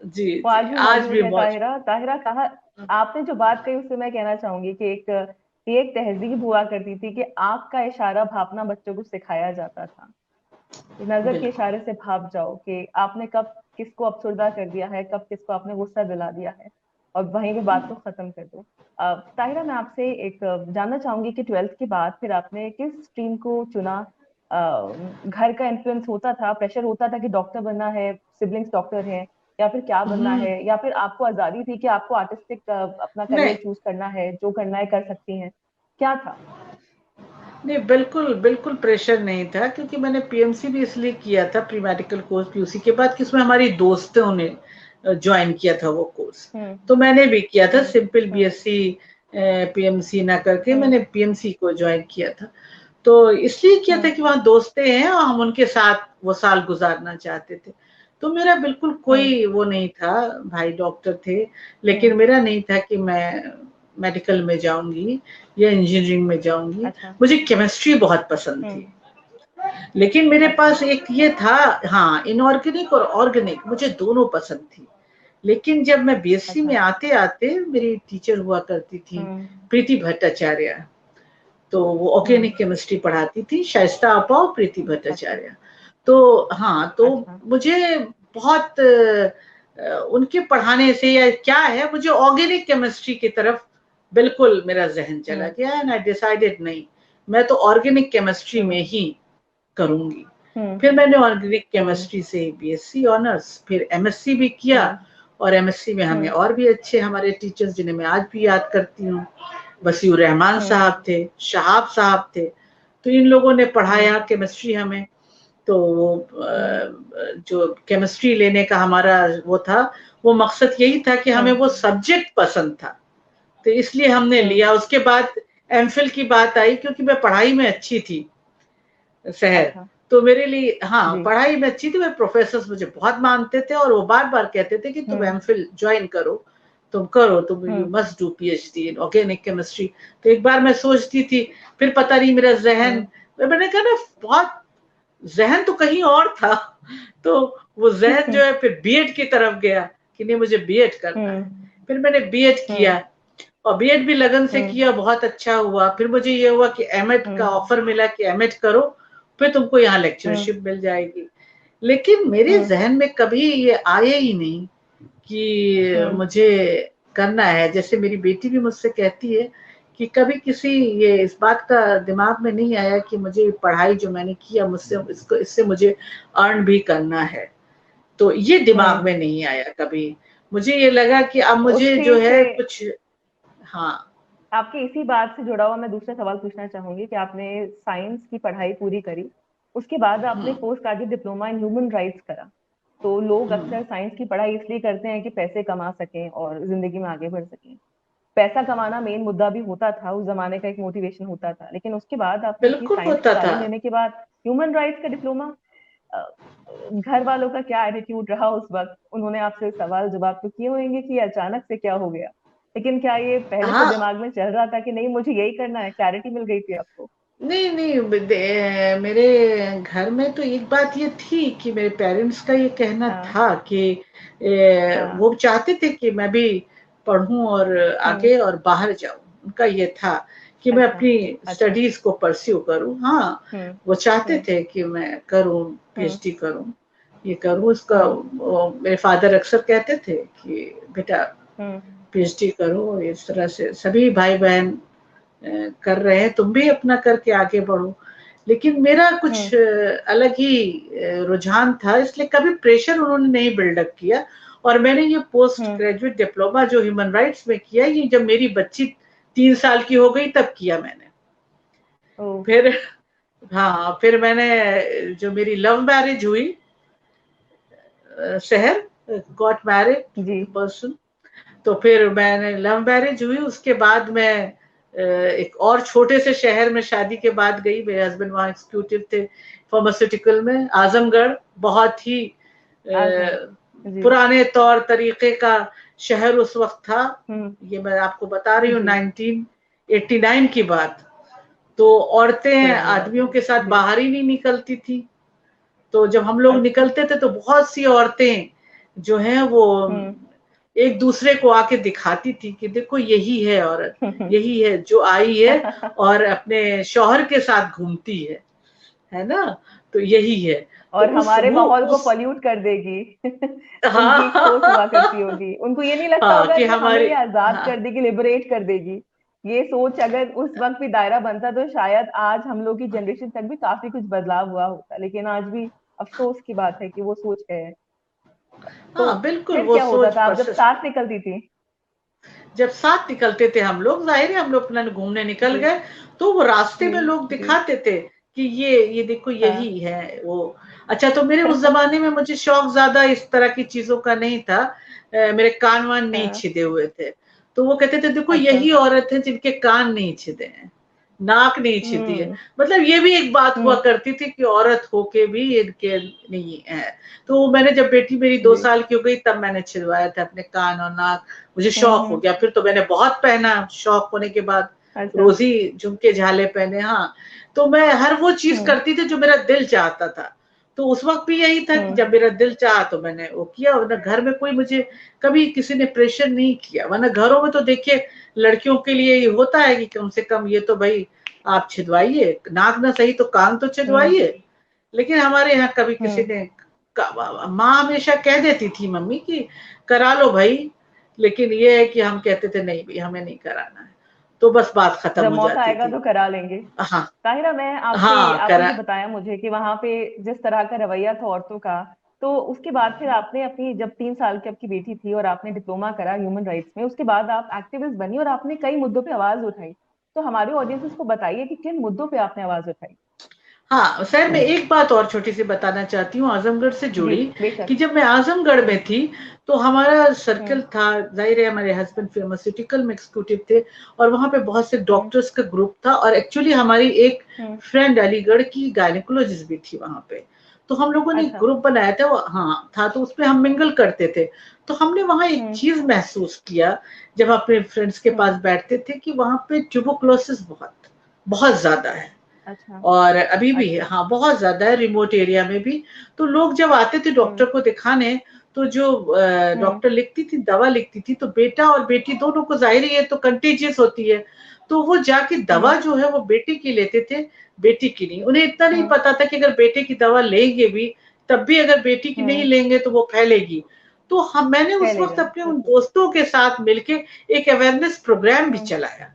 जी वो जी, आज भी आज मौजूद भी है। मौज। ताहिरा, ताहिरा कहा, आपने जो बात कही उससे मैं कहना चाहूंगी कि ये एक तहजीब हुआ करती थी कि आंख का इशारा भापना बच्चों को सिखाया जाता था। कि नजर के बिल्कुल। इशारे से भाप जाओ कि आपने कब किसको अफसुर्दा कर दिया है, कब किसको आपने गुस्सा दिला दिया है, और वहीं पे बात को खत्म कर दो। ताहिरा, मैं आपसे एक जानना चाहूंगी कि 12th के बाद फिर आपने किस स्ट्रीम को चुना? घर का इन्फ्लुएंस होता था, प्रेशर होता था कि डॉक्टर बनना है, सिबलिंग्स डॉक्टर हैं, या फिर क्या बनना है, या फिर आपको आजादी थी कि आपको आर्टिस्टिक अपना करियर नहीं चूज करना है, जो करना है कर सकती हैं, क्या था? नहीं, बिल्कुल बिल्कुल प्रेशर नहीं था, क्योंकि मैंने पीएमसी भी इसलिए किया था, प्री मेडिकल कोर्स पीयूसी के बाद, कि उसमें हमारी दोस्तों ने ज्वाइन किया था वो कोर्स। हम्म। तो मैंने भी किया था, हम्म। सिंपल हम्म। बीएससी पीएमसी ना करके हम्म। मैंने पीएमसी को ज्वाइन किया था। तो इसलिए किया था हम्म। कि वहां दोस्तें हैं और हम उनके साथ वो साल गुजारना चाहते थे। तो मेरा बिल्कुल हम्म। कोई वो नहीं था, भाई डॉक्टर थे, हम्म। लेकिन मेरा नहीं था कि मैं मेडिकल में जाऊंगी या इंजीनियरिंग में जाऊंगी। अच्छा। मुझे केमिस्ट्री बहुत पसंद थी, हम्म। लेकिन मेरे अच्छा। पास एक ये था, हाँ, इनऑर्गेनिक और ऑर्गेनिक मुझे दोनों पसंद थी। लेकिन जब मैं बीएससी में अच्छा। आते आते, मेरी टीचर हुआ करती थी हम्म। प्रीति भट्टाचार्य, तो वो ऑर्गेनिक हम्म। केमिस्ट्री पढ़ाती थी, शाइस्ता आपा और प्रीति अच्छा। भट्टाचार्य। तो हाँ, तो अच्छा। मुझे बहुत उनके पढ़ाने से या क्या है, मुझे ऑर्गेनिक केमिस्ट्री की तरफ बिल्कुल मेरा जहन चला हम्म। गया, एंड आई डिसाइडेड नहीं, मैं तो ऑर्गेनिक केमिस्ट्री हम्म। में ही करूंगी। हम्म। फिर मैंने ऑर्गेनिक हम्म। केमिस्ट्री से बीएससी ऑनर्स, फिर एमएससी भी किया। हम्म। और एमएससी में हमें हम्म। और भी अच्छे हमारे टीचर्स, जिन्हें मैं आज भी याद करती हूँ, वसीउर रहमान हम्म। साहब थे, शहाब साहब थे। तो इन लोगों ने हम्म। पढ़ाया केमिस्ट्री हमें। तो वो हम्म। जो केमिस्ट्री लेने का हमारा वो था, वो मकसद यही था कि हमें हम्म। वो सब्जेक्ट पसंद था, तो इसलिए हमने हम्म। लिया। उसके बाद एमफिल की बात आई, क्योंकि मैं पढ़ाई में अच्छी थी शहर, अच्छा। तो मेरे लिए, हाँ, जी। पढ़ाई में अच्छी थी, मेरे प्रोफेसर मुझे बहुत मानते थे, और वो बार बार कहते थे कि तुम हम्म। एमफिल ज्वाइन करो, तुम करो, तुम you hmm. Must do PhD in organic chemistry. तो एक बार मैं सोचती थी, फिर पता नहीं मेरा जहन, हम्म। मैंने कहा ना, बहुत जहन तो कहीं और था। तो वो जहन जो है फिर बीएड की तरफ गया, कि नहीं मुझे बीएड करना है। हम्म। फिर मैंने बीएड हम्म। किया, और बीएड भी लगन से हम्म। किया, बहुत अच्छा हुआ। फिर मुझे ये हुआ कि एमएड का हम्म। ऑफर मिला कि एमएड करो, फिर तुमको यहाँ हम्म। लेक्चरशिप मिल जाएगी। लेकिन मेरे हम्म। जहन में कभी ये आया ही नहीं कि हम्म। मुझे करना है। जैसे मेरी बेटी भी मुझसे कहती है कि कभी किसी ये इस बात का दिमाग में नहीं आया कि मुझे पढ़ाई जो मैंने किया, मुझसे इसको, इससे मुझे अर्न भी करना है। तो ये दिमाग हम्म। में नहीं आया कभी। मुझे ये लगा कि अब मुझे उसी जो से, है कुछ, हाँ। आपकी इसी बात से जुड़ा हुआ मैं दूसरा सवाल पूछना चाहूंगी कि आपने साइंस की पढ़ाई पूरी करी, उसके बाद आपने hmm, post graduate diploma in human rights करा। तो लोग हम्म, अक्सर साइंस की पढ़ाई इसलिए करते हैं कि पैसे कमा सकें और जिंदगी में आगे बढ़ सकें। पैसा कमाना मेन मुद्दा भी होता था, उस जमाने का एक मोटिवेशन होता था, लेकिन उसके बाद आपने अपनी बिल्कुल साइंस की होता था। तालीम लेने के बाद ह्यूमन राइट्स का डिप्लोमा, घर वालों का क्या एटीट्यूड रहा उस वक्त? उन्होंने आपसे सवाल जवाब तो किए होंगे कि अचानक से क्या हो गया, लेकिन क्या ये पहले से हाँ, दिमाग में चल रहा था कि नहीं मुझे यही करना है? क्लैरिटी मिल गई थी आपको? नहीं नहीं, मेरे घर में तो एक बात ये थी कि मेरे पेरेंट्स का ये कहना हाँ। था कि हाँ। वो चाहते थे कि मैं भी पढ़ूं और हम्म। आगे और बाहर जाऊं। उनका ये था कि मैं अच्छा। अपनी अच्छा। स्टडीज को परस्यू करूं। हाँ, हम्म। वो चाहते हम्म। थे कि मैं करूं, हम्म। पीएचडी करूं, ये करूं उसका। हम्म। मेरे फादर अक्सर कहते थे कि बेटा हम्म। पीएचडी करो, इस तरह से सभी भाई बहन कर रहे हैं, तुम भी अपना करके आगे बढ़ो। लेकिन मेरा कुछ हम्म। अलग ही रुझान था, इसलिए कभी प्रेशर उन्होंने नहीं बिल्डअप किया। और मैंने ये पोस्ट ग्रेजुएट डिप्लोमा जो ह्यूमन राइट्स में किया, ये जब मेरी बच्ची 3 साल की हो गई तब किया मैंने। फिर हाँ, फिर मैंने जो मेरी लव मैरिज हुई, शहर गॉट मैरिड पर्सन, तो फिर मैंने लव मैरिज हुई, उसके बाद मैं एक और छोटे से शहर में शादी के बाद गई। मेरे हस्बैंड वहाँ एग्जीक्यूटिव थे फार्मास्यूटिकल में, आजमगढ़, बहुत ही पुराने तौर तरीके का शहर उस वक्त था। ये मैं आपको बता रही हूँ 1989 की बात। तो औरतें आदमियों के साथ बाहर ही नहीं निकलती थी। तो जब हम लोग निकलते थे तो बहुत सी औरतें जो हैं वो एक दूसरे को आके दिखाती थी कि देखो यही है औरत, यही है जो आई है और अपने शौहर के साथ घूमती है ना, तो यही है। और तो हमारे माहौल को पॉल्यूट कर देगी। उनकी सोच हुआ करती होगी, उनको ये नहीं लगता होगा कि हमें ये आजाद कर देगी, लिबरेट कर देगी। ये सोच अगर उस वक्त भी दायरा बनता तो शायद आज हम लोग की जनरेशन तक भी काफी कुछ बदलाव हुआ होता, लेकिन आज भी अफसोस की बात है कि वो सोच गए हैं। तो बिल्कुल फिर वो क्या होता सोच था आप जब साथ निकलती थी? जब साथ निकलते थे हम लोग, जाहिर है हम लोग अपना घूमने निकल गए, तो वो रास्ते में लोग दिखाते थे कि ये देखो यही है वो। अच्छा, तो मेरे उस जमाने में मुझे शौक ज्यादा इस तरह की चीजों का नहीं था, मेरे कान वान नहीं छिदे हुए थे, तो वो कहते थे देखो यही औरत है जिनके कान नहीं छिदे हैं, नाक नहीं छिदी है। मतलब ये भी एक बात हुआ करती थी कि औरत होके भी इनके नहीं है। तो मैंने जब बेटी मेरी 2 साल की हो गई तब मैंने छिदवाया था अपने कान और नाक, मुझे शौक हो गया। फिर तो मैंने बहुत पहना, शौक होने के बाद रोज ही झुमके झाले पहने। हाँ, तो मैं हर वो चीज करती थी जो मेरा दिल चाहता था। तो उस वक्त भी यही था कि जब मेरा दिल चाहा तो मैंने वो किया, वरना घर में कोई मुझे कभी किसी ने प्रेशर नहीं किया। वरना घरों में तो देखिए लड़कियों के लिए ये होता है कि कम से कम ये तो भाई आप छिदवाइए, नाक ना सही तो कान तो छिदवाइए। लेकिन हमारे यहाँ कभी किसी ने, माँ हमेशा कह देती थी मम्मी की करा लो भाई, लेकिन ये है कि हम कहते थे नहीं भाई हमें नहीं कराना है, तो बस बात खत्म जब हो मौका जाती आएगा थी। तो करा लेंगे। हाँ ताहिरा, मैं आपसे हाँ आपने करा। जो बताया मुझे कि वहां पे जिस तरह का रवैया था औरतों का, तो उसके बाद फिर आपने अपनी, जब 3 साल की आपकी बेटी थी और आपने डिप्लोमा करा ह्यूमन राइट्स में, उसके बाद आप एक्टिविस्ट बनी और आपने कई मुद्दों पे आवाज उठाई। तो हमारे ऑडियंसेस को बताइए कि किन मुद्दों पे आपने आवाज उठाई। हाँ सर, मैं एक बात और छोटी सी बताना चाहती हूँ आजमगढ़ से जी जुड़ी, बेशक। कि जब मैं आजमगढ़ में थी तो हमारा सर्कल था, जाहिर है हमारे हस्बैंड फार्मास्यूटिकल में एग्जीक्यूटिव थे, और वहां पे बहुत से डॉक्टर्स का ग्रुप था, और एक्चुअली हमारी एक फ्रेंड अलीगढ़ की गायनेकोलॉजिस्ट भी थी वहां पे। तो हम लोगों ने एक ग्रुप बनाया था, हाँ था, तो उसमें हम मिंगल करते थे। तो हमने वहां एक चीज महसूस किया जब अपने फ्रेंड्स के पास बैठते थे, कि वहां पे ट्यूबरकुलोसिस बहुत बहुत ज्यादा है। अच्छा। और अभी भी है, हाँ बहुत ज्यादा है, रिमोट एरिया में भी। तो लोग जब आते थे डॉक्टर को दिखाने, तो जो डॉक्टर लिखती थी, दवा लिखती थी, तो बेटा और बेटी दोनों को, जाहिर है ये तो कंटेजियस होती है, तो वो जाके दवा जो है वो बेटे की लेते थे, बेटी की नहीं। उन्हें इतना नहीं पता था कि अगर बेटे की दवा लेंगे भी तब भी अगर बेटी की नहीं लेंगे तो वो फैलेगी। तो मैंने उस वक्त अपने उन दोस्तों के साथ मिलके एक अवेयरनेस प्रोग्राम भी चलाया,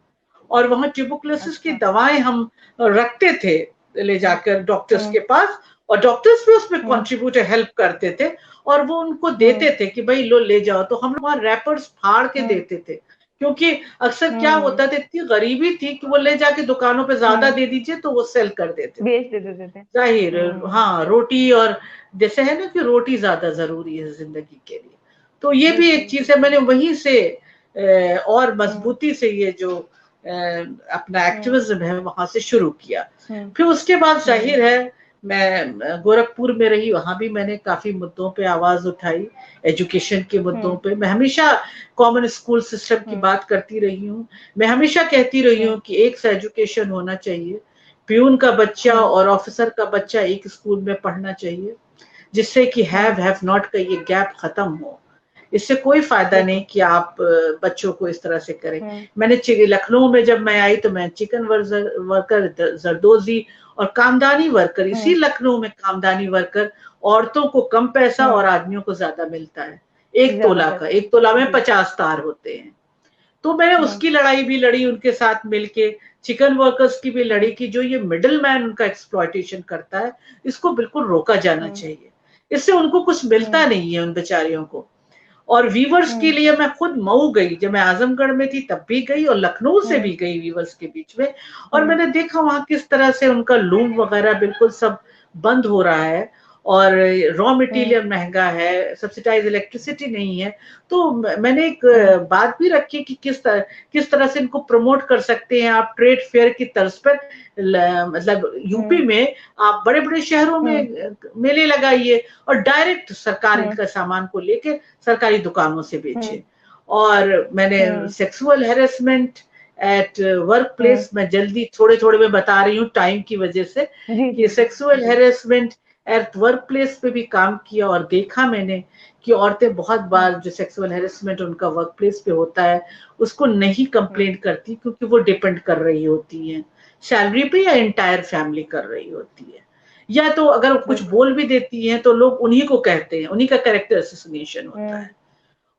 और वहां ट्यूबरकुलोसिस की दवाएं हम रखते थे ले जाकर डॉक्टर्स के पास, और डॉक्टर्स भी उसमें कंट्रीब्यूट हेल्प करते थे, और वो उनको देते थे कि भाई लो ले जाओ। तो हम लोग वहां रैपर्स फाड़ के देते थे, क्योंकि अक्सर क्या होता था, इतनी गरीबी थी कि वो ले जाके दुकानों पे ज्यादा दे दीजिए तो वो सेल कर देते थे, बेच देते थे। जाहिर। हाँ, रोटी, और जैसे है ना कि रोटी ज्यादा जरूरी है जिंदगी के लिए, तो ये भी एक चीज है। मैंने वहीं से और मजबूती से ये जो अपना एक्टिविज्म है वहां से शुरू किया। फिर उसके बाद जाहिर है मैं गोरखपुर में रही, वहां भी मैंने काफी मुद्दों पे आवाज उठाई, एजुकेशन के मुद्दों पे। मैं हमेशा कॉमन स्कूल सिस्टम की बात करती रही हूँ। मैं हमेशा कहती रही हूँ कि एक सा एजुकेशन होना चाहिए, प्यून का बच्चा और ऑफिसर का बच्चा एक स्कूल में पढ़ना चाहिए, जिससे कि हैव नॉट का ये गैप खत्म हो। इससे कोई फायदा नहीं कि आप बच्चों को इस तरह से करें। मैंने लखनऊ में जब मैं आई तो मैं चिकन वर्कर, जरदोजी और कामदानी वर्कर, इसी लखनऊ में कामदानी वर्कर, औरतों को कम पैसा और आदमियों को ज्यादा मिलता है। 1 तोला का, 1 तोला में 50 तार होते हैं। तो मैंने उसकी लड़ाई भी लड़ी उनके साथ मिलके, चिकन वर्कर्स की भी लड़ी की, जो ये मिडिल मैन उनका एक्सप्लॉयटेशन करता है, इसको बिल्कुल रोका जाना चाहिए। इससे उनको कुछ मिलता नहीं है उन बेचारियों को। और वीवर्स के लिए मैं खुद मऊ गई, जब मैं आजमगढ़ में थी तब भी गई और लखनऊ से भी गई वीवर्स के बीच में, और मैंने देखा वहां किस तरह से उनका लूम वगैरह बिल्कुल सब बंद हो रहा है और रॉ मटेरियल महंगा है, सब्सिडाइज इलेक्ट्रिसिटी नहीं है। तो मैंने एक बात भी रखी कि किस तरह से इनको प्रमोट कर सकते हैं आप ट्रेड फेयर की तर्ज पर। मतलब यूपी में आप बड़े बड़े शहरों में मेले लगाइए और डायरेक्ट सरकार इनका सामान को लेके सरकारी दुकानों से बेचे। और मैंने sexual harassment at work place, मैं जल्दी थोड़े थोड़े में बता रही हूँ टाइम की वजह से, कि sexual harassment at work place पे भी काम किया और देखा मैंने कि औरतें बहुत बार जो सेक्सुअल हैरेसमेंट उनका वर्क प्लेस पे होता है उसको नहीं कंप्लेंट करती, क्योंकि वो डिपेंड कर रही होती हैं सैलरी पे या इंटायर फैमिली कर रही होती है, या तो अगर कुछ बोल भी देती हैं तो लोग उन्हीं को कहते हैं, उन्हीं का कैरेक्टर असोसिएशन होता है।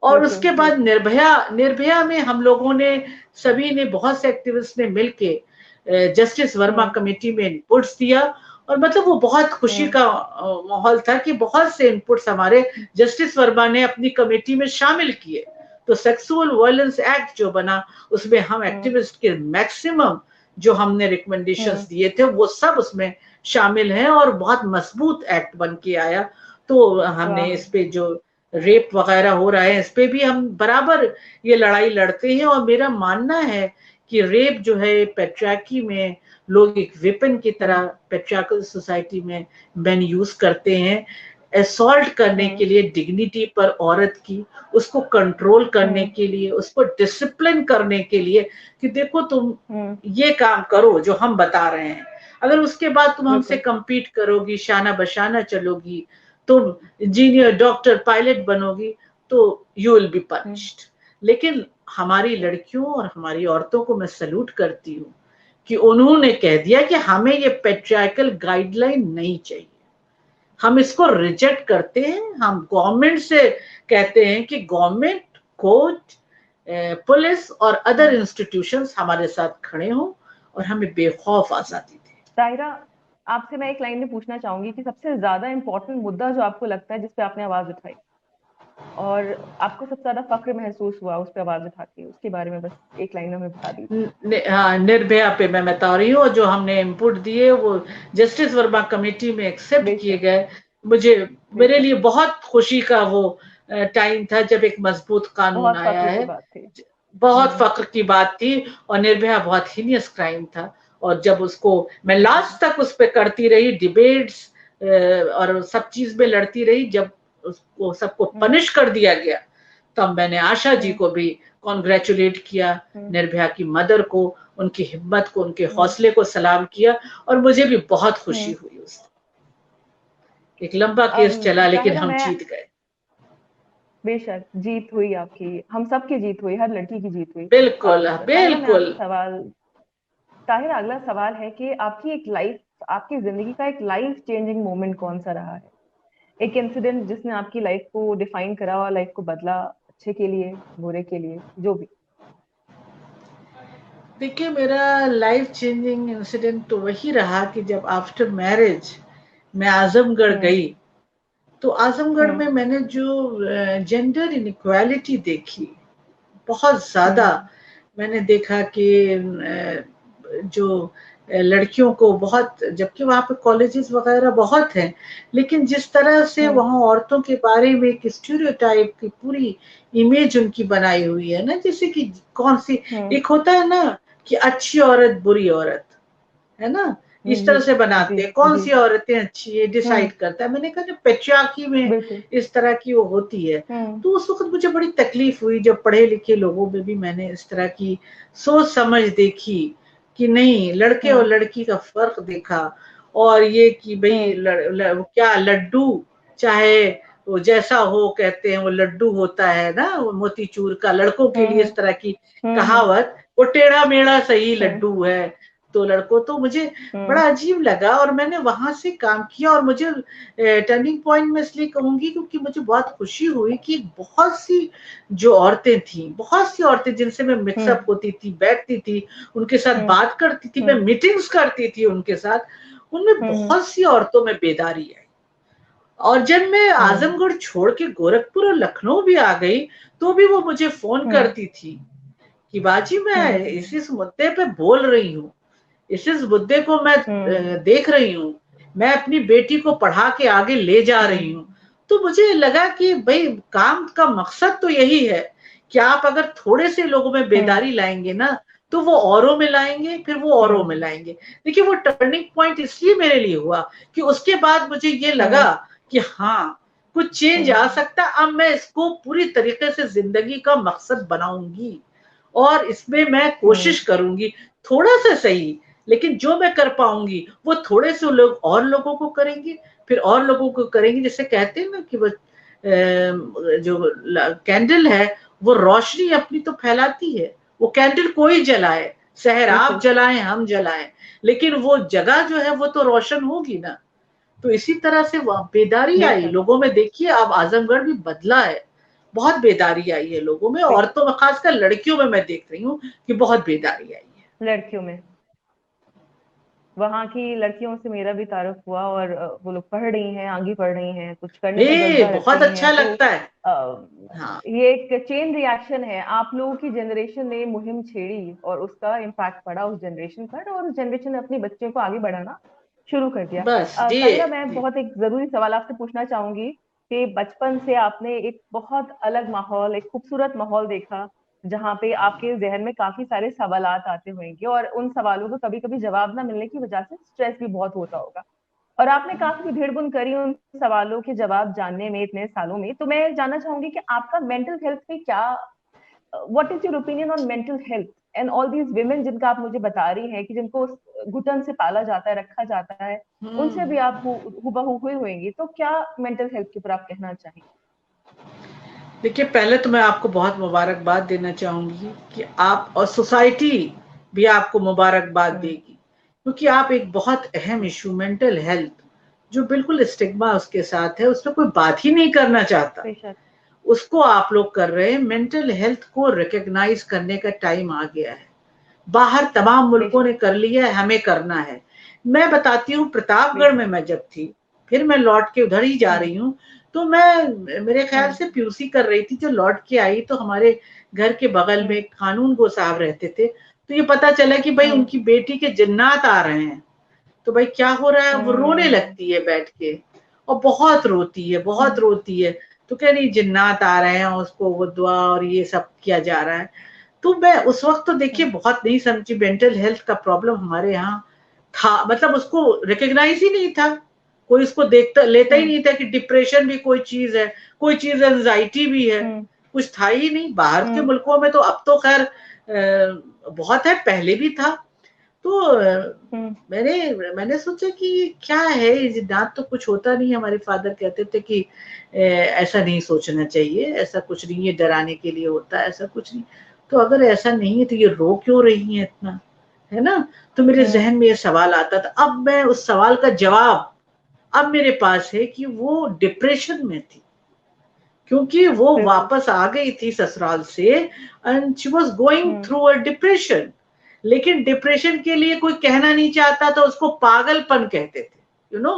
और उसके बाद निर्भया में हम लोगों ने, सभी ने, बहुत से एक्टिविस्ट ने मिलके जस्टिस वर्मा कमेटी में इनपुट्स दिया, और मतलब वो बहुत खुशी का माहौल था कि बहुत से इनपुट्स हमारे जस्टिस वर्मा ने अपनी कमेटी में शामिल किए। तो सेक्सुअल वायलेंस एक्ट जो बना उसमें हम एक्टिविस्ट के मैक्सिमम जो हमने रिकमेंडेशंस दिए थे वो सब उसमें शामिल हैं और बहुत मजबूत एक्ट बन के आया। तो हमने इस पे जो रेप वगैरह हो रहा है इस पे भी हम बराबर ये लड़ाई लड़ते हैं, और मेरा मानना है कि रेप जो है पैट्रियार्की में लोग एक वेपन की तरह पैट्रियार्कल सोसाइटी में मैन यूज करते हैं, असॉल्ट करने के लिए डिग्निटी पर औरत की, उसको कंट्रोल करने के लिए, उसको डिसिप्लिन करने के लिए कि देखो तुम ये काम करो जो हम बता रहे हैं, अगर उसके बाद तुम हमसे compete करोगी, शाना बशाना चलोगी, तुम इंजीनियर डॉक्टर पायलट बनोगी, तो यू विल बी पनिश्ड। लेकिन हमारी लड़कियों और हमारी औरतों को मैं सल्यूट करती हूँ कि उन्होंने कह दिया कि हमें ये पैट्रियार्कल गाइडलाइन नहीं चाहिए, हम इसको रिजेक्ट करते हैं। हम गवर्नमेंट से कहते हैं कि गवर्नमेंट, कोर्ट, पुलिस और अदर इंस्टीट्यूशंस हमारे साथ खड़े हों और हमें बेखौफ आजादी दें। ताहिरा, आपसे मैं एक लाइन में पूछना चाहूंगी कि सबसे ज्यादा इम्पोर्टेंट मुद्दा जो आपको लगता है जिस पे आपने आवाज उठाई और आपको सबसे ज्यादा फक्र महसूस हुआ उस पर आवाज उठा के, उसके बारे में बस एक लाइन में बता दीजिए। हाँ, निर्भया पे मैं बता रही हूँ, जो हमने इनपुट दिए वो जस्टिस वर्मा कमेटी में एक्सेप्ट किए गए। मुझे, मेरे लिए बहुत खुशी का वो टाइम था जब एक मजबूत कानून आया है, बहुत फक्र की बात थी। और निर्भया बहुत हीनियस क्राइम था, और जब उसको मैं लास्ट तक उस पर करती रही, डिबेट्स और सब चीज में लड़ती रही, जब उसको सबको पनिश कर दिया गया तब मैंने आशा जी को भी कॉन्ग्रेचुलेट किया, निर्भया की मदर को, उनकी हिम्मत को, उनके हौसले को सलाम किया, और मुझे भी बहुत खुशी हुई। उस एक लंबा केस चला लेकिन हम जीत गए। बेशक जीत हुई आपकी, हम सब की जीत हुई, हर लड़की की जीत हुई। बिल्कुल बिल्कुल। ताहिरा, अगला सवाल है कि आपकी एक लाइफ, आपकी जिंदगी का एक लाइफ चेंजिंग मोमेंट कौन सा रहा है? एक इंसिडेंट जिसने आपकी लाइफ को डिफाइन करा और लाइफ को बदला, अच्छे के लिए, बुरे के लिए, जो भी। देखिए, मेरा लाइफ चेंजिंग इंसिडेंट तो वही रहा कि जब आफ्टर मैरिज मैं आजमगढ़ गई, तो आजमगढ़ में मैंने जो जेंडर इनइक्वालिटी देखी, बहुत ज्यादा मैंने देखा कि जो लड़कियों को बहुत, जबकि वहाँ पे कॉलेजेस वगैरह बहुत हैं, लेकिन जिस तरह से वहाँ औरतों के बारे में एक स्टीरियोटाइप की पूरी इमेज उनकी बनाई हुई है ना, जैसे कि कौन सी, एक होता है ना कि अच्छी औरत बुरी औरत है ना, इस तरह से बनाते हैं, कौन सी औरतें अच्छी है डिसाइड करता है। मैंने कहा पैट्रियार्की में इस तरह की वो होती है। तो उस वक्त मुझे बड़ी तकलीफ हुई जब पढ़े लिखे लोगों में भी मैंने इस तरह की सोच समझ देखी कि नहीं, लड़के और लड़की का फर्क देखा, और ये कि भाई क्या लड्डू चाहे वो जैसा हो, कहते हैं वो लड्डू होता है ना, वो मोतीचूर का, लड़कों के लिए इस तरह की कहावत, वो टेढ़ा मेढ़ा सही लड्डू है तो लड़कों। तो मुझे बड़ा अजीब लगा और मैंने वहां से काम किया, और मुझे टर्निंग पॉइंट में इसलिए कहूंगी क्योंकि मुझे बहुत खुशी हुई कि बहुत सी जो औरतें थी, बहुत सी औरतें जिनसे मैं मिक्सअप होती थी, बैठती थी, उनके साथ बात करती थी, मैं मीटिंग्स करती थी उनके साथ, उनमें बहुत सी औरतों में बेदारी आई। और जब मैं आजमगढ़ छोड़ के गोरखपुर और लखनऊ भी आ गई तो भी वो मुझे फोन करती थी कि बाजी मैं इस मुद्दे पे बोल रही हूँ, इस मुद्दे को मैं देख रही हूँ, मैं अपनी बेटी को पढ़ा के आगे ले जा रही हूँ। तो मुझे लगा कि भाई काम का मकसद तो यही है कि आप अगर थोड़े से लोगों में बेदारी लाएंगे ना तो वो औरों में लाएंगे, फिर वो औरों में लाएंगे। देखिए वो टर्निंग पॉइंट इसलिए मेरे लिए हुआ कि उसके बाद मुझे ये लगा कि हाँ कुछ चेंज आ सकता, अब मैं इसको पूरी तरीके से जिंदगी का मकसद बनाऊंगी और इसमें मैं कोशिश करूंगी, थोड़ा सा सही लेकिन जो मैं कर पाऊंगी वो थोड़े से लोग और लोगों को करेंगे, फिर और लोगों को करेंगे। जैसे कहते हैं ना कि वो जो कैंडल है वो रोशनी अपनी तो फैलाती है, वो कैंडल कोई जलाए, शहर आप जलाएं हम जलाएं, लेकिन वो जगह जो है वो तो रोशन होगी ना। तो इसी तरह से बेदारी आई लोगों में। देखिए अब आजमगढ़ भी बदला है, बहुत बेदारी आई है लोगों में, औरतों में खासकर लड़कियों में मैं देख रही हूँ कि बहुत बेदारी आई है। लड़कियों में, वहाँ की लड़कियों से मेरा भी तारुफ हुआ और वो लोग पढ़ रही हैं, आगे पढ़ रही हैं, कुछ करने का जज्बा बहुत रखती अच्छा हैं। लगता है। हाँ। ये एक चेन रिएक्शन है। आप लोगों की जनरेशन ने मुहिम छेड़ी और उसका इम्पैक्ट पड़ा उस जनरेशन पर, और उस जनरेशन ने अपने बच्चों को आगे बढ़ाना शुरू कर दिया। बस जी ताहिरा, मैं बहुत एक जरूरी सवाल आपसे पूछना चाहूंगी कि बचपन से आपने एक बहुत अलग माहौल, एक खूबसूरत माहौल देखा जहाँ पे आपके जहन में काफी सारे सवालात आते होंगे और उन सवालों को कभी कभी जवाब ना मिलने की वजह से स्ट्रेस भी बहुत होता होगा, और आपने काफी भीड़-बुन करी उन सवालों के जवाब जानने में इतने सालों में। तो मैं जानना चाहूंगी कि आपका मेंटल हेल्थ पे क्या, what is your opinion on mental health and all these women जिनका आप मुझे बता रही हैं कि जिनको घुटन से पाला जाता है, रखा जाता है, उनसे भी आप हूबहू हुई होंगी। तो क्या मेंटल हेल्थ के ऊपर आप कहना चाहेंगे? देखिए पहले तो मैं आपको बहुत मुबारकबाद देना चाहूंगी कि आप और सोसाइटी भी आपको मुबारकबाद देगी, क्योंकि आप एक बहुत अहम इशू मेंटल हेल्थ जो बिल्कुल स्टिग्मा उसके साथ है, उसमें कोई बात ही नहीं करना चाहता, उसको आप लोग कर रहे हैं। मेंटल हेल्थ को रिकॉग्नाइज करने का टाइम आ गया है। बाहर तमाम मुल्कों ने कर लिया है, हमें करना है। मैं बताती हूँ प्रतापगढ़ में मैं जब थी, फिर मैं लौट के उधर ही जा रही हूँ, तो मैं मेरे ख्याल से पीयूसी कर रही थी, जो लौट के आई तो हमारे घर के बगल में कानून गो साहब रहते थे, तो ये पता चला कि भाई उनकी बेटी के जिन्नात आ रहे हैं। तो भाई क्या हो रहा है, वो रोने लगती है बैठ के और बहुत रोती है, बहुत रोती है। तो कह रही जिन्नात आ रहे हैं, उसको वो दुआ और ये सब किया जा रहा है। तो मैं उस वक्त तो देखिए बहुत नहीं समझी, मेंटल हेल्थ का प्रॉब्लम हमारे यहाँ था, मतलब उसको रिकॉग्नाइज ही नहीं था, कोई उसको देखता लेता ही नहीं था कि डिप्रेशन भी कोई चीज है, कोई चीज एंजाइटी भी है, कुछ था ही नहीं। बाहर के मुल्कों में तो अब तो खैर बहुत है, पहले भी था। तो मैंने सोचा कि क्या है जिन्नात, तो कुछ होता नहीं। हमारे फादर कहते थे कि ऐसा नहीं सोचना चाहिए, ऐसा कुछ नहीं है, डराने के लिए होता है, ऐसा कुछ नहीं। तो अगर ऐसा नहीं है तो ये रो क्यों रही है इतना, है ना। तो मेरे जहन में ये सवाल आता था। अब मैं उस सवाल का जवाब अब मेरे पास है कि वो डिप्रेशन में थी, क्योंकि वो वापस आ गई थी ससुराल से and she was going through a depression. लेकिन डिप्रेशन के लिए कोई कहना नहीं चाहता था, उसको पागलपन कहते थे, यू नो।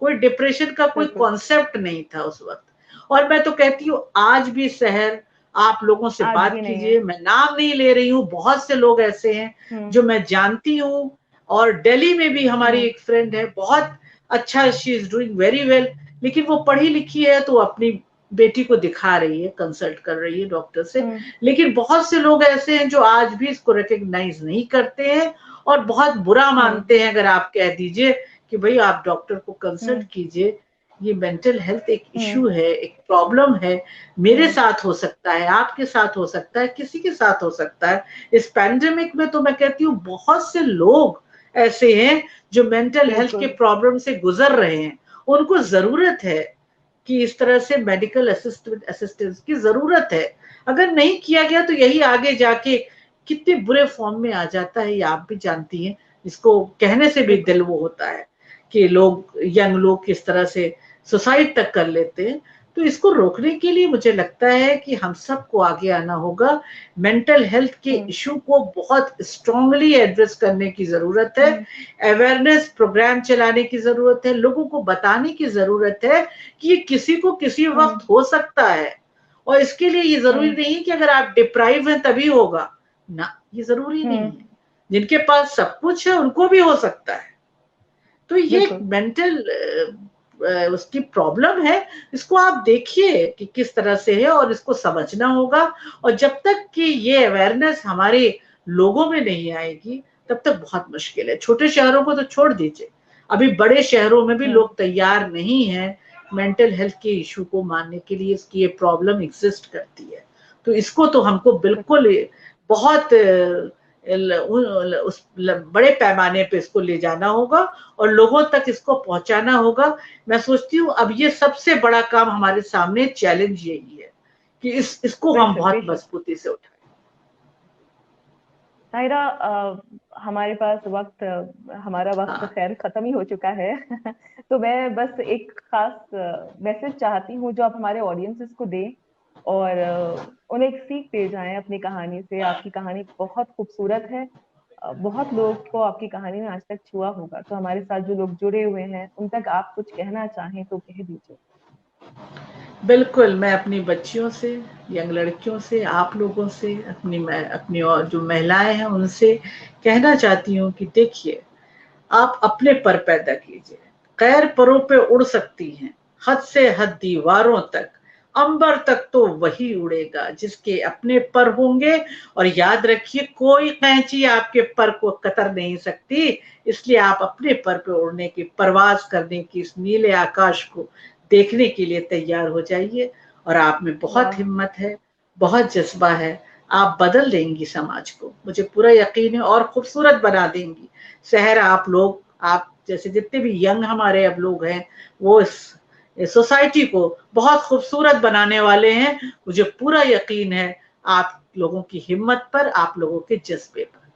कोई डिप्रेशन का कोई कॉन्सेप्ट नहीं था उस वक्त। और मैं तो कहती हूँ आज भी शहर, आप लोगों से बात कीजिए, मैं नाम नहीं ले रही हूँ, बहुत से लोग ऐसे हैं जो मैं जानती हूँ। और दिल्ली में भी हमारी एक फ्रेंड है, बहुत अच्छा, she is doing very well, लेकिन वो पढ़ी लिखी है तो अपनी बेटी को दिखा रही है, कंसल्ट कर रही है डॉक्टर से। लेकिन बहुत से लोग ऐसे हैं जो आज भी इसको रिकॉग्नाइज नहीं करते हैं और बहुत बुरा मानते हैं अगर आप कह दीजिए कि भाई आप डॉक्टर को कंसल्ट कीजिए, ये मेंटल हेल्थ एक इश्यू है, एक प्रॉब्लम है, मेरे साथ हो सकता है, आपके साथ हो सकता है, किसी के साथ हो सकता है। इस पैंडेमिक में तो मैं कहती हूँ बहुत से लोग ऐसे हैं जो मेंटल हेल्थ के प्रॉब्लम से गुजर रहे हैं, उनको जरूरत है कि इस तरह से मेडिकल असिस्टेंस की जरूरत है। अगर नहीं किया गया तो यही आगे जाके कितने बुरे फॉर्म में आ जाता है, ये आप भी जानती हैं। इसको कहने से भी दिल वो होता है कि लोग, यंग लोग किस तरह से सुसाइड तक कर लेते हैं। तो इसको रोकने के लिए मुझे लगता है कि हम सबको आगे आना होगा। मेंटल हेल्थ के इशू को बहुत स्ट्रांगली एड्रेस करने की जरूरत है। अवेयरनेस प्रोग्राम चलाने की जरूरत है। लोगों को बताने की जरूरत है कि ये किसी को किसी वक्त हो सकता है, और इसके लिए ये जरूरी नहीं है कि अगर आप डिप्राइव हैं तभी होगा ना, ये जरूरी नहीं है। जिनके पास सब कुछ है उनको भी हो सकता है। तो ये मेंटल उसकी प्रॉब्लम है, इसको आप देखिए कि किस तरह से है और इसको समझना होगा। और जब तक कि ये अवेयरनेस हमारे लोगों में नहीं आएगी तब तक बहुत मुश्किल है। छोटे शहरों को तो छोड़ दीजिए, अभी बड़े शहरों में भी लोग तैयार नहीं है मेंटल हेल्थ के इशू को मानने के लिए, इसकी ये प्रॉब्लम एग्जिस्ट करती है। तो इसको तो हमको बिल्कुल बहुत उस बड़े पैमाने पे इसको ले जाना होगा और लोगों तक इसको पहुंचाना होगा। मैं सोचती हूँ अब ये सबसे बड़ा काम हमारे सामने चैलेंज यही है कि इसको हम बहुत मजबूती से उठाएं। ताहिरा, हमारे पास हमारा वक्त खैर खत्म ही हो चुका है। तो मैं बस एक खास मैसेज चाहती हूँ जो आप हमारे ऑडियंसेस को दें और उन्हें एक सीख दे जाएं अपनी कहानी से। आपकी कहानी बहुत खूबसूरत है, बहुत लोग को आपकी कहानी ने आज तक छुआ होगा। तो हमारे साथ जो लोग जुड़े हुए हैं उन तक आप कुछ कहना चाहें तो कह दीजिए। बिल्कुल, मैं अपनी बच्चियों से, यंग लड़कियों से, आप लोगों से, अपनी और जो महिलाएं हैं उनसे कहना चाहती हूँ कि देखिए, आप अपने पर पैदा कीजिए। गैर परों पे उड़ सकती हैं, हद से हद दीवारों तक, अंबर तक तो वही उड़ेगा जिसके अपने पर होंगे। और याद रखिए, कोई कैंची आपके पर को कतर नहीं सकती। इसलिए आप अपने पर पे उड़ने की, परवाज करने की, इस नीले आकाश को देखने के लिए तैयार हो जाइए। और आप में बहुत हिम्मत है, बहुत जज्बा है, आप बदल देंगी समाज को, मुझे पूरा यकीन है, और खूबसूरत बना देंगी। शहर आप जैसे जितने भी यंग हमारे अब लोग हैं, वो इस सोसाइटी को बहुत खूबसूरत बनाने वाले हैं। मुझे पूरा यकीन है आप लोगों की हिम्मत पर, आप लोगों के जज्बे पर।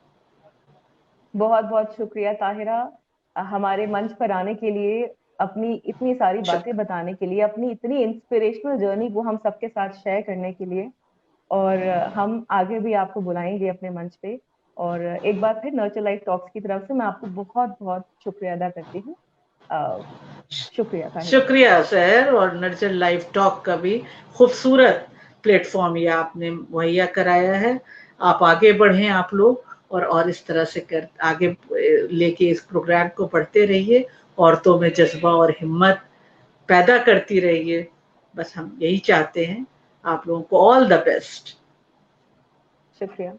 बहुत बहुत शुक्रिया ताहिरा, हमारे मंच पर आने के लिए, अपनी इतनी सारी बातें बताने के लिए, अपनी इतनी इंस्पिरेशनल जर्नी को हम सबके साथ शेयर करने के लिए। और हम आगे भी आपको बुलाएंगे अपने मंच पे। और एक बार फिर नर्चर लाइफ टॉक्स की तरफ से मैं आपको बहुत बहुत शुक्रिया अदा करती हूँ। शुक्रिया ताहिरा। शुक्रिया सर, और नर्चर लाइफ टॉक का भी खूबसूरत प्लेटफॉर्म ये आपने मुहैया कराया है। आप आगे बढ़ें आप लोग, और इस तरह से आगे लेके इस प्रोग्राम को बढ़ते रहिए। औरतों में जज्बा और हिम्मत पैदा करती रहिए, बस हम यही चाहते हैं। आप लोगों को ऑल द बेस्ट। शुक्रिया।